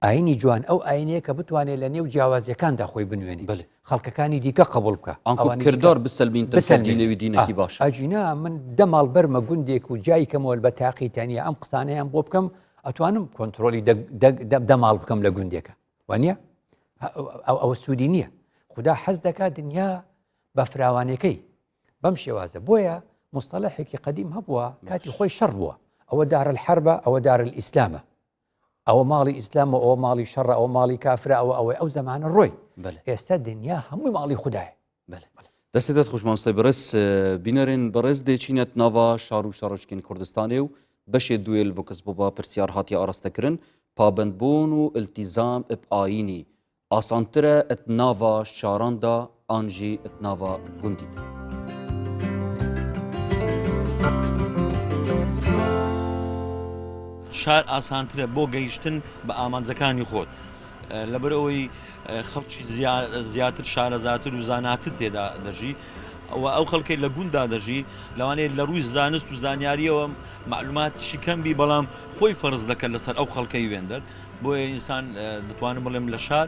ئاینی جوان ئەو ئاینەیە کە بتوانێت لە نێو جیاوازیەکاندا خۆی بنوێنی خەڵکەکانی دیکە قبول بکە کردار بسەلمینتەدینەوەی دینەکی باش ئەجینا من دەماڵ بەرمە گوندێک و جایی کەمەوە بە تاقی تەنیا ئەم قسانەیان بۆ بکەم ئەتوانم کۆنتترۆلی دەماڵ بکەم لە گوندێکە وانە ئەوە سوودی نییە خدا حەز دەکات دنیا بە فراوانەکەی بەم شێوازە بۆیە مستەلەحێکی قەدیم هەبووە کاتی خۆی شەڕ بووە ئەوە دار الحربە ئەوە دار الئیسلامە ئەوە ماڵی ئیسلامە ئەوە ماڵی شەڕە ئەوە ماڵی کافرە ئەو زەمانە ڕۆی ئێستا دنیا هەمووی ماڵی خوددایە دەستێتت خوشمامۆستای بەڕێز بینەرێن بەڕێز دێچینەت ناوا شار و شارۆچکین کوردستانê و بەشێ دوێل vokis بۆ پرسیار هاتیە ئاراستەکردن پابندبوون و التیزام ب ئاینی ئاسانترە ئەت ناوا شاراندا ئان jî ئەت ناوا گوندی شار ئاسانترە بۆ گەیشتن بە ئامانجەکانی خۆت لەبەرەوەی خەڵکی زیاتر شارەزاتر و زاناتر تێدا دەژی ئەو خەڵکەی لە گوندا دەژی لەوانەیە لە ڕووی زانست و زانیاریەوە معلوماتشی کەمبی بەڵام خۆی فەرز دەکەن لەسەر ئەو خەڵکەی وێندەر بۆیە ئینسان دەتوانم بڵێم لە شار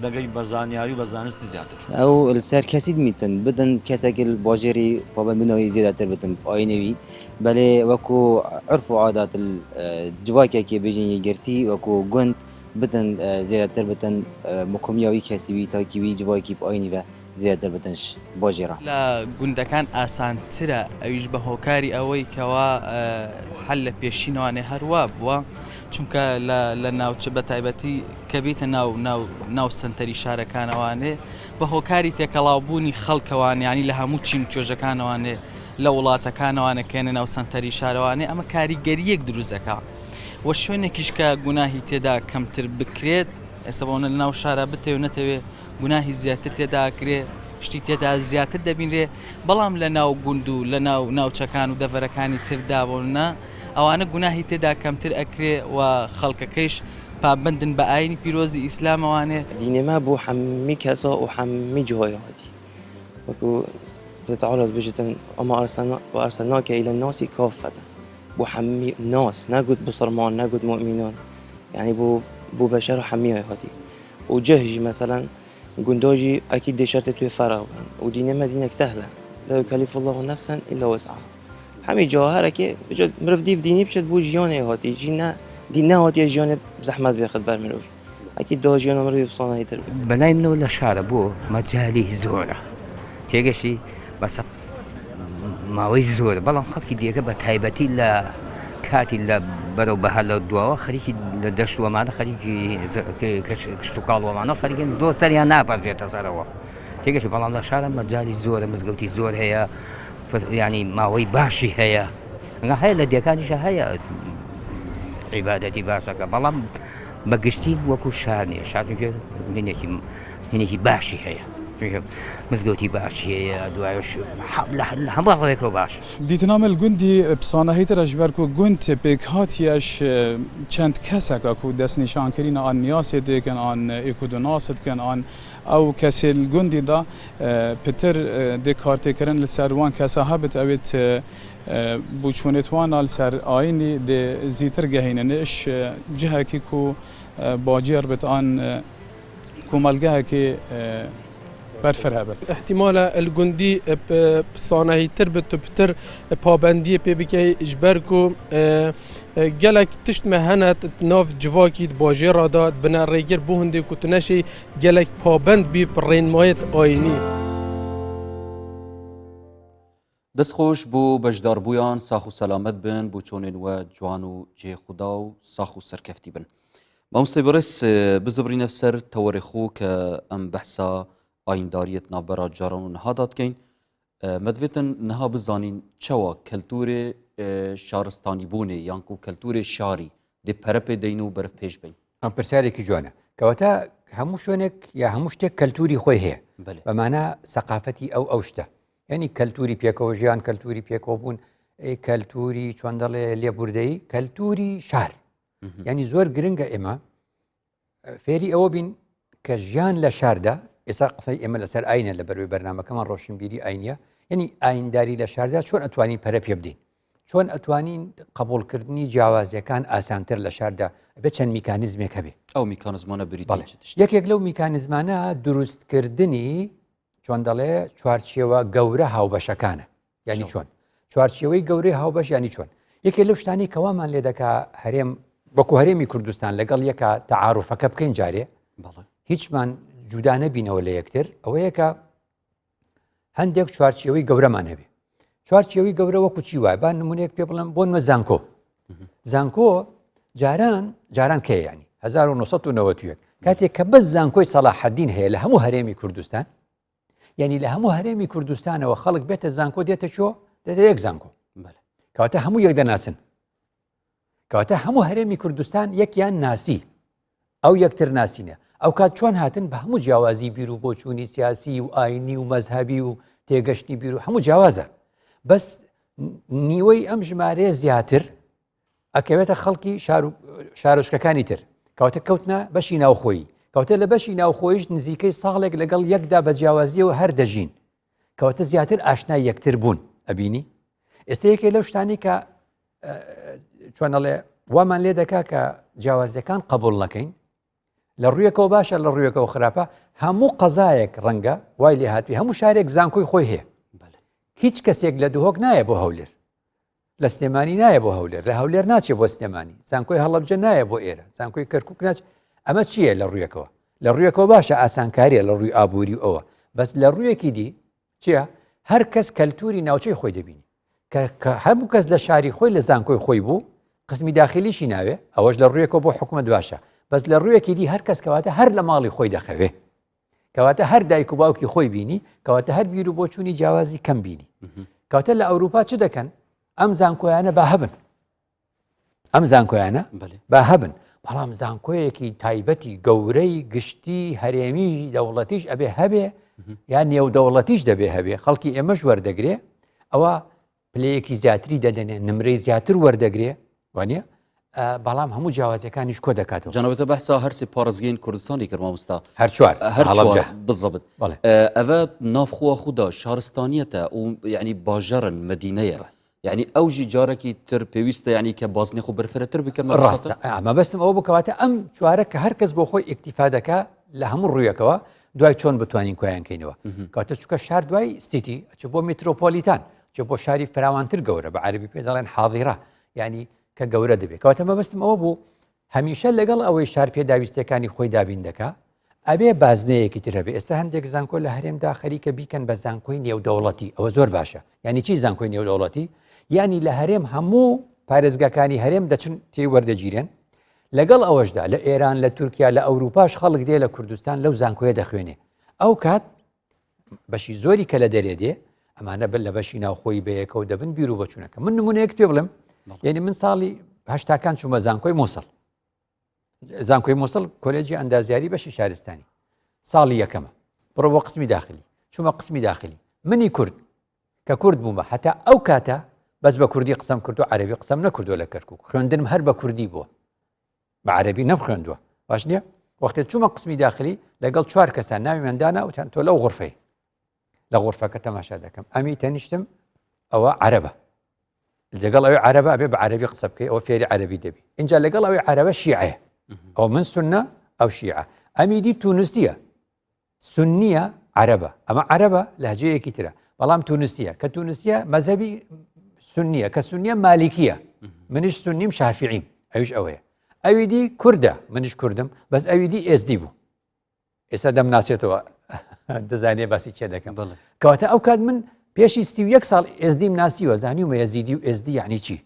دەگەی بە زانیاری و بە زانستی زیاتر ئەو سەر کەسی میتن بدن کەسێکی باژێری پابەندبوونەوەی زیاتر بتن ئاینەوی بەلێ وەکو عرف و عادات جوواکێکی بێژین یەکگرتی وەکو گوند بتن زیاتر بتن مکۆمیاوی کەسیوی تاکیوی جوواکی ئاینی بە زیاتر بتنش باژێرە لە گوندەکان ئاسانترە ئەویش بە هۆکاری ئەوەی کەوا هەل لە پێشینەوانێ هەروە بووە چونکە لە ناوچە بە تایبەتی کە بێتە ناو سنتەری شارەکانەوانێ بە هۆکاری تێکەڵاوبوونی خەڵکەوانیانی لە هەموو چین توێژەکانەوانێ لە وڵاتەکانەوانە کێنە ناو سنتەری شارەوانێ ئەمە کاریگەریەک دروستەکە وە شوێنێکیش کە گوناهی تێدا کەمتر بکرێت ئێستا بۆنە لە ناو شارە بتەوێ نەتەوێ گوناهی زیاتر تێداکرێ شتی تێدا زیاتر دەبینرێ بەڵام لە ناو گوند و لە ناوچەکان و دەڤەرەکانی تردابوونە ئەوانە گوناهی تێدا کەمتر ئەکرێ و خەڵکەکەیش پابندن بە ئاینی پیرۆزی ئیسلامەوانێ دینێمە بۆ هەممی کەسە و هەممی جوهایەتی وەکو تعالى بجتن أما وأرسلناك إلى الناس كافة بو حمي ناس نقول بصرمان نقول مؤمنون يعني بو بشر حمية هاتي وجهجي مثلا قندوجي أكيد دي شرط توي فرغ ودينا مدينة سهلة لا يكلف الله نفسا إلا وسعها حمي جواهر كي بجد مرفدي بديني بجد بو جياني هاتي جينا دينا هاتي جياني بزحمة بياخد برمروي أكيد دو جيانا مروي بصانة يتر بلاي منو ولا شارع بو مجالي زورة تيجي بس ماوەی زۆر بەڵام خەڵکی دیەکە بە تایبەتی لە کاتی لە بەرەو بەهەلە دواوە خەریکی لە دەشت وەمانە خەریکی کشت و کاڵوەمانە خەریکن زۆر سەریان ناپەڕێتە سەرەوە تێگەشی بەڵام لە شارە مەجای زۆرە مزگەوتی زۆر هەیە ینی ماوەی باشی هەیە هەیە لە دیەکانیشە هەیە عیبادەتی باشەکە بەڵام بەگشتی وەکو شارنێ شارێکی هینێکی باشی هەیە مزگەوتی باشیەیە دوایش هەموو ڕێکەوە باش دیتنامە گوندی پسانەهیترە ji ber ku gund pêk hatiyeş çend kesek ku destnîşankirîna an niyasê dikin an êkudonasê dikin an ew kesê li gundî da pitir dê kartêkirin li ser wan kesa hebit evêt bûçûnêtwana li ser ayînî dê zîtir gehînin iş cihekî ku baciyar bit an komelgehekê برفرهبت احتمال الجندي بصانعي تربت بتر پابندی پی بکی اجبرکو گلک تشت مهنت ناف جواکی باجی را داد بنا ریگر بوهندی کتنشی گلک پابند بی پرین مایت آینی دەستخۆش بۆ بەشداربوویان ساخ و سەلامەت بن بۆ چۆنێن وە جوان و جێخودا و ساخ و سەرکەفتی بن مامۆستای بەڕێز بزەڤڕینە سەر تەوەرێخۆ کە ئەم بەحسا ئاینداریەت ناوبەرا جاران و نەها دادکەین مەدوێتن نەها بزانین چەوە کەلتورێ شارستانی بوونێ یانکو کەلتورێ شاری دێ پەرەپێ دەین و بەرەف پێش بین ئەم پرسیارێکی جوانە کەواتە هەموو شوێنێک یا هەموو شتێک کەلتوری خۆی هەیە بەمانە سەقافەتی ئەو شتە یعنی کەلتوری پێکەوە ژیان کەلتوری پێکەوە بوون کەلتوری چۆن دەڵێ لێبوردەیی کەلتوری شار یعنی زۆر گرنگە ئێمە فێری ئەوە بین کە ژیان لە شاردا ئێستا قسەی ئێمە لەسەر ئاینە لە بەروی بەرنامەکەمان ڕۆشنبیری ئاینیە یعنی ئاینداری لە شاردا چۆن ئەتوانین پەرە پێ بدەین چۆن ئەتوانین قبولکردنی جیاوازیەکان ئاسانتر لە شاردا بێت چەند میکانیزمێک هەبێ ئەو میکانزمانە بریت یەکێک لەو میکانیزمانە دروستکردنی چۆن دەڵێ چوارچێوە گەورە هاوبەشەکانە ینی چۆن چوارچێوەی گەورەی هاوبەش ینی چۆن یەکێک لەو شتانی کەوامان لێ دەکا هەرێم وەکو هەرێمی کوردستان لەگەڵ یەکە تەعاروفەکە بکەین جارێ هیچمان جودا نەبینەوە لە یەکتر ئەوەیە کە هەندێک چوارچێوەی گەورەمان هەبێ چوارچێوەی گەورە وەکو چی وایە با نمونەیەک پێ بڵێم بۆنمە زانکۆ زانکۆ جاران کێ ینی 1990 کاتێک کە بەس زانکۆی سەلاحەدین هەیە لە هەموو هەرێمی کوردستان یعنی لە هەموو هەرێمی کوردستانەوە خەڵک بێتە زانکۆ دێتە چۆ دێتە یەک زانکۆ کەواتە هەموو یەک دەناسن کەواتە هەموو هەرێمی کوردستان یەکیان ناسی ئەو یەکتر ناسینە ئەو کات چۆن هاتن بە هەموو جیاوازی بیر و بۆچوونی سیاسی و ئاینی و مەزهبی و تێگەشتی بیر و هەموو جیاوازە بەس نیوەی ئەم ژمارەیە زیاتر ئەکەوێتە خەڵکی شارۆچکەکانی تر کەواتە کەوتنە بەشی ناوخۆیی کەوتە لە بەشی ناوخۆیش نزیکەی ساڵێک لەگەڵ یەکدا بە جیاوازیەوە هەر دەژین کەواتە زیاتر ئاشنای یەکتر بوون ئەبینی ئێستا یەکێ لەو شتانی کە چۆنەڵێ وامان لێ دەکا کە جیاوازیەکان قبول نەکەین لە ڕوویەکەوە باشە لە ڕوویەکەەوە خراپە هەموو قەزایەک ڕەنگە وای لێ هاتووی هەموو شارێک زانکۆی خۆی هەیە هیچ کەسێک لە دوهۆک نایە بۆ هەولێر لە سلێمانی نایە بۆ هەولێر لە هەولێر ناچێت بۆ سلێمانی زانکۆی هەڵەبجە نایە بۆ ئێرە زانکۆی کەرکووک ناچ ئەمە چییە لە ڕوویەکەوە لە ڕوویەکەوە باشە ئاسانکاریە لە ڕووی ئابووری ئەوە بەس لە ڕوویەکی دی چییە هەر کەس کەلتوری ناوچەی خۆی دەبینی کە هەموو کەس لە شاری خۆی لە زانکۆی خۆی بوو قسمی داخلیشی ناوێ ئەوەش لە ڕوویەکەوە بۆ حکومت باشە بەس لە ڕوویەکی دی هەر کەس کەواتە هەر لە ماڵی خۆی دەخەوێ کەواتە هەر دایک و باوکی خۆی بینی کەواتە هەر بیر و بۆچوونی جیاوازی کەم بینی کەواتە لە ئەوروپا چ دەکەن ئەم زانکۆیانە با هەبن ئەم زانکۆیانە با هەبن بەڵام زانکۆیەکی تایبەتی گەورەی گشتی هەرێمی دەوڵەتیش ئەبێ هەبێ یان نێودەوڵەتیش دەبێ هەبێ خەڵکی ئێمەش وەردەگرێ ئەوە پلەیەکی زیاتری دەدەنێ نمرەی زیاتر وەردەگرێ وانە بەڵام هەموو جیاوازەکانیش کۆ دەکاتەوە جانەوەتە بەحسا هەرسی پارێزگەین کوردستانی کرد مامۆستا هەر چوار بالضبط ئەvە نافخوا خودا شارستانیەتە و یعنی باژەرن مدینەیە یعنی ئەوژی جارێکی تر پێویستە یعنی کە بازنی خۆ بەرفرەتر بکەم ڕاستە ئەمە بەستم ئەوە بکەواتە ئەم چوارە کە هەر کەس بۆ خۆی ئیکتیفا دەکا لە هەموو ڕوویەکەوە دوای چۆن بتوانین کۆیانکەینەوە کەواتە چونکە شار دوای سیتی ئەچ بۆ میترۆپۆلیتان چ بۆ شاری فراوانتر گەورە بە عەربی پێ دەڵێن حاضیرە یعنی کە گەورە دەبێت کەواتە مەبەستم ئەوە بوو هەمیشە لەگەڵ ئەوەی شار پێداویستەکانی خۆی دابین دەکا ئەبێ بازنەیەکی تر هەبێ ئێستا هەندێک زانکۆ لە هەرێمدا خەریکە بیکەن بە زانکۆی نێودەوڵەتی ئەوە زۆر باشە یعنی چی زانکۆی نێودەوڵەتی یعنی لە هەرێم هەموو پارێزگاکانی هەرێم دەچن تێی وەردەگیرێن لەگەڵ ئەوەشدا لە ئێران لە تورکیا لە ئەوروپاش خەڵک دێ لە کوردستان لەو زانکۆیە دەخوێنێ ئەو کات بەشی زۆری کە لە دەرێ دێ ئەمانە بن لە بەشی ناوخۆی بەیەکە و دەبن بیر و بەچوونەکە من نمونەیەک پێ بڵێم یعنی من ساڵی هەشتاکان چوومە زانکۆی مووسڵ زانکۆی مووسڵ کۆلێجی ئەندازیاری بەشی شارستانی ساڵی یەکەمە بڕۆ بۆ قسمی داخلی چوومە قسمی داخلی منی کورد کە کورد بوومە هەتا ئەو کاتە بەس بە کوردی قسەم کردو عەربی قسەم نەکردووە لە کەرکووک خوێندنم هەر بە کوردی بووە بە عەربی نەمخوێندووە باش نییە وەختێ چوومە قسمی داخلی لەگەڵ چوار کەسان ناوی مندانە وتیان تۆ لەو غورفەی لە غورفەکە تەماشا دەکەم ئەمی تەنیشتم ئەوە عەرەبە لەگەڵ ئەوەی عەرەبە ئەبێ بە عەربی قسە بکەی ئەوە فێری عەربی دەبی اینجا لەگەڵ ئەوەی عەرەبە شیعەیە ئەو من سونە ئەو شیعە ئەمی دی تونسیە سنیە عەرەبە ئەمە عەرەبە لەهجەیەکی ترە بەڵام تونسیە کە تونسیە مەذهبی سنیە کە سنیە مالیکیە منیش سنیم شافعیم ئەویش ئەوەیە ئەوی دی کوردە منیش کوردم بەس ئەوی دی ئێزدی بوو ئێستا دەمناسێتەوە دەزانێ باسی چێ دەکەم کەواتە ئەو کات من پێشی 31 ساڵ ئێزدیم ناسیوە زانیومە یەزیدی و ئێزدی یعنی چی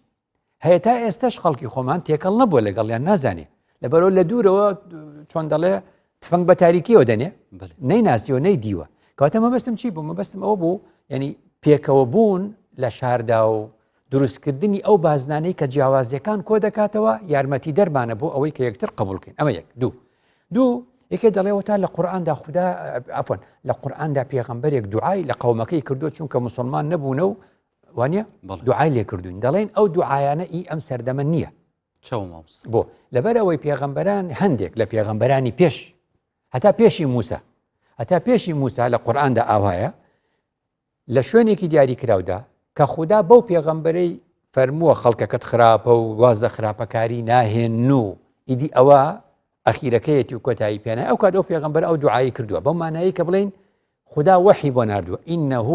هەیە تا ئێستاش خەڵکی خۆمان تێکەڵ نەبووە لەگەڵیان نازانێ لەبەرەوە لە دوورەوە چۆن دەڵێ تفەنگ بە تاریکیەوە دەنێ نەیناسیوە نەیدیوە کەواتە مەبەستم چی بوو مەبەستم ئەوە بوو یعنی پێکەوە بوون لە شاردا و دروستکردنی ئەو بازنانەی کە جیاوازیەکان کۆ دەکاتەوە یارمەتی دەرمانە بۆ ئەوەی کە یەکتر قبولکەین ئەمە یەک دوو یەکێ دەڵێەوە تا لە قورئاندا خوددا ئەفۆن لە قورئاندا پێغەمبەرێک دوعای لە قەومەکەی کردو چونکە مسلمان نەبوونە و وانە دوعای لێ کردوین دەڵێن ئەو دوعایانە ئی ئەم سەردەمە نییە بۆ لەبەر ئەوەی پێغەمبەران هەندێک لە پێغەمبەرانی پێش هەتا پێشی موسا لە قورئاندا ئاوایە لە شوێنێکی دیاری کراودا کە خوددا بەو پێغەمبەرەی فەرمووە خەڵکەکەت خراپە و وازە خراپەکاری ناهێن و ئیدی ئەوە ئەخیرەکەیەتی و کۆتایی پێانە ئەو کات ئەو پێغەمبەر ئەو دوعایی کردووە بەو مانایی کە بڵێن خوددا وحی بۆ ناردووە ئینەه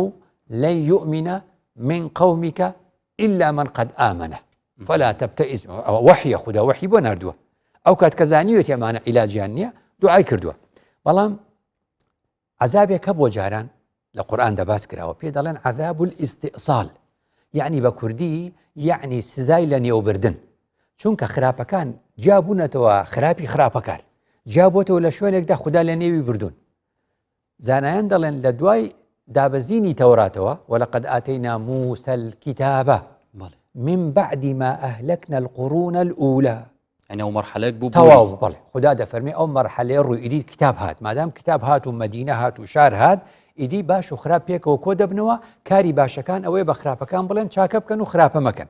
لن يؤمن من قومك إلا من قد آمن فلا تبتئس وحی خوددا وحی بۆ ناردووە ئەو کات کە زانیوێت ئەمانە عیلاجیان نییە دوعای کردووە بەڵام عەزابێک بۆ جاران لە قورئاندا باس کراوە پێ دەڵێن عەذاب الاستئصال یعنی بە کوردی یعنی سزای لە نێوبردن چونکە خراپەکان جابوونەتەوە خراپی خراپەکار جابۆتەوە لە شوێنێکدا خوددا لە نێوی بردوون زانایان دەڵێن لە دوای دابەزینی تەوراتەوە وەلەقەد ئاتەینا موسى الكتاب من بعد ما أهلكنا القرون الأولى يعني ئەو مەرحەلەیەک بوو تەواو بەڵێ خوددا دەفەرمێ ئەو مەرحەلەیە ڕووی ئیدی کتاب هات مادام کتاب هات و مەدینە هات و شار هات ئیدی باش و خراپ پێکەوە کۆ دەبنەوە کاری باشەکان ئەوەی بە خراپەکان بڵێن چاکە بکەن و خراپە مەکەن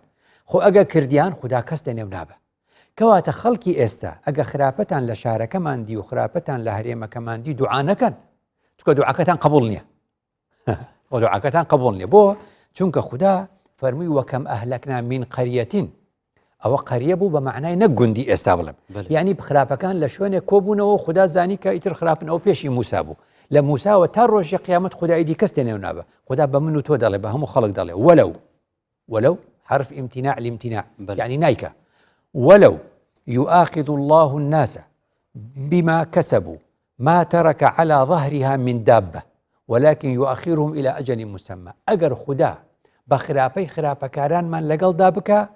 خۆ ئەگە کردیان خوددا کەس دەنێو نابە کەواتە خەڵکی ئێستا ئەگە خراپەتان لە شارەکەماندی و خراپەتان لە هەرێمەکەماندی دوعانەکەن چکە دوعاکەتان قبول نییە دوعاکەتان قبول نییە بۆ چونکە خوددا فەرمووی وەکەم ئەهلەکنا من قەریەتین ئەوە قەریە بوو بە معنای نە گوندی ئێستا بڵێم یعنی خراپەکان لە شوێنێک کۆبوونەوە خوددا زانی کە ئیتر خراپن ئەو پێشی موسا بوو لە موساوە تا ڕۆژی قیامەت خودایدی کەس دێنێو نابە خوددا بە من و تۆ دەڵێ بە هەموو خەڵک دەڵێ ولو حرف امتناع الامتناع يعني نايكا ولو يؤاخذ الله الناس بما كسبوا ما ترك على ظهرها من دابة ولكن يؤخرهم إلى أجل مسمى أجر خدا بخرابي خرابكاران من لقل دابك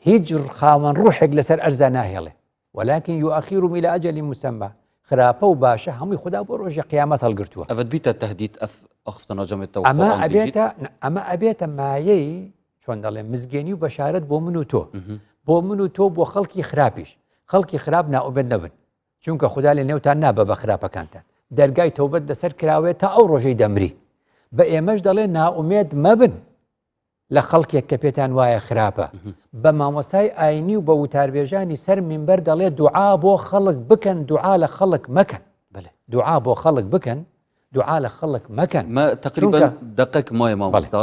هجر خاون روحك لسر أرزاناه ولكن يؤخرهم إلى أجل مسمى خراپە و باشە هەمووی خوددا بۆ ڕۆژی قیامەت هەڵگرتووە ئەوەت بیتە تهدید ئەخفتە ناجەمێت ئەمە ئەبێتە مایەی چۆن دەڵێ مزگەنی و بەشارەت بۆ من و تۆ بۆ خەڵکی خراپیش خەڵکی خراپ ناوبەت نەبن چونکە خوددا لە نێوتان نابە بە خراپەکانتان دەرگای تەوبەت لەسەر کراوێت تا ئەو ڕۆژەی دەمری بە ئێمەش دەڵێ ناومێد مەبن لە خەڵکێک کە پێتان وایە خراپە بە مامۆستای ئاینی و بە وتاربێژانی سەر منبەر دەڵێ دوعا بۆ خەڵک بکەن دوعا لە خەڵک مەکەن دوعا بۆ خەڵک بکەن دوعا لە خەڵک مەکەن ما تقریبا دقەك مایە مامۆستا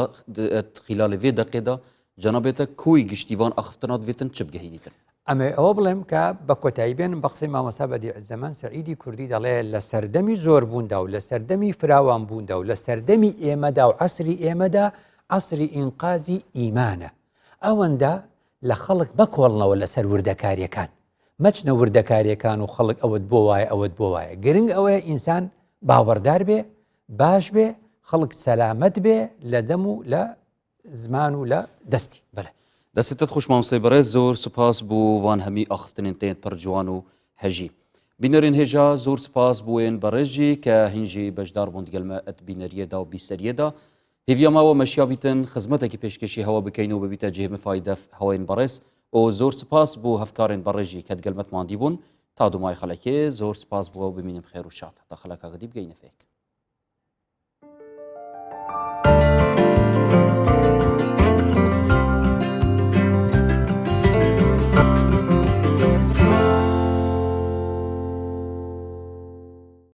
خلال وێ دقێدا جەنابێتە کۆی گشتیوان ئەخفتنا دەوێتن چ بگەهێنیتن ئەمێ ئەوە بڵێم کە بە کۆتایی بێنم بە قسەی مامۆستا بەدیعزەمان سەعیدی کوردی دەڵێ لە سەردەمی زۆر بووندا و لە سەردەمی فراوان بووندا و لە سەردەمی ئێمەدا و عەسری ئێمەدا عەسری ئینقازی ئیمانە ئەوەندە لە خەڵک بەکۆڵنەوە لەسەر وردەکاریەکان مەچنە وردەکاریەکان و خەڵک ئەوەت بۆ وایە ئەوەت بۆ وایە گرنگ ئەوەیە ئینسان باوەڕدار بێ باش بێ خەڵک سەلامەت بێ لە دەم و لە زمان و لە دەستی دەستێتت خوش مامۆستای بەڕێز زۆر سوپاس بۆ وان هەمی ئەخفتنێن تێن پڕ جوان و هەژی بینەرێن هێژا زۆر سوپاس بۆێن بەڕێژی کە هینجی بەشدار بوون دیگەلمە ئەت بینەریەدا و بیسەریەدا هیڤیاماوە مەشیابیتن خزمەتێکی پێشکەشی هەوا بکەین و ببیتە جێمە فایدەف هەوەین بەڕێز ئەو زۆر سوپاس بۆ هەفکارێن بەڕێژی کە دگەلمەت ماندی بوون تا دومای خەڵکێ زۆر سوپاس بووە و ببینم خێر و شاد تا خەڵکاگەدی بگەینە فێک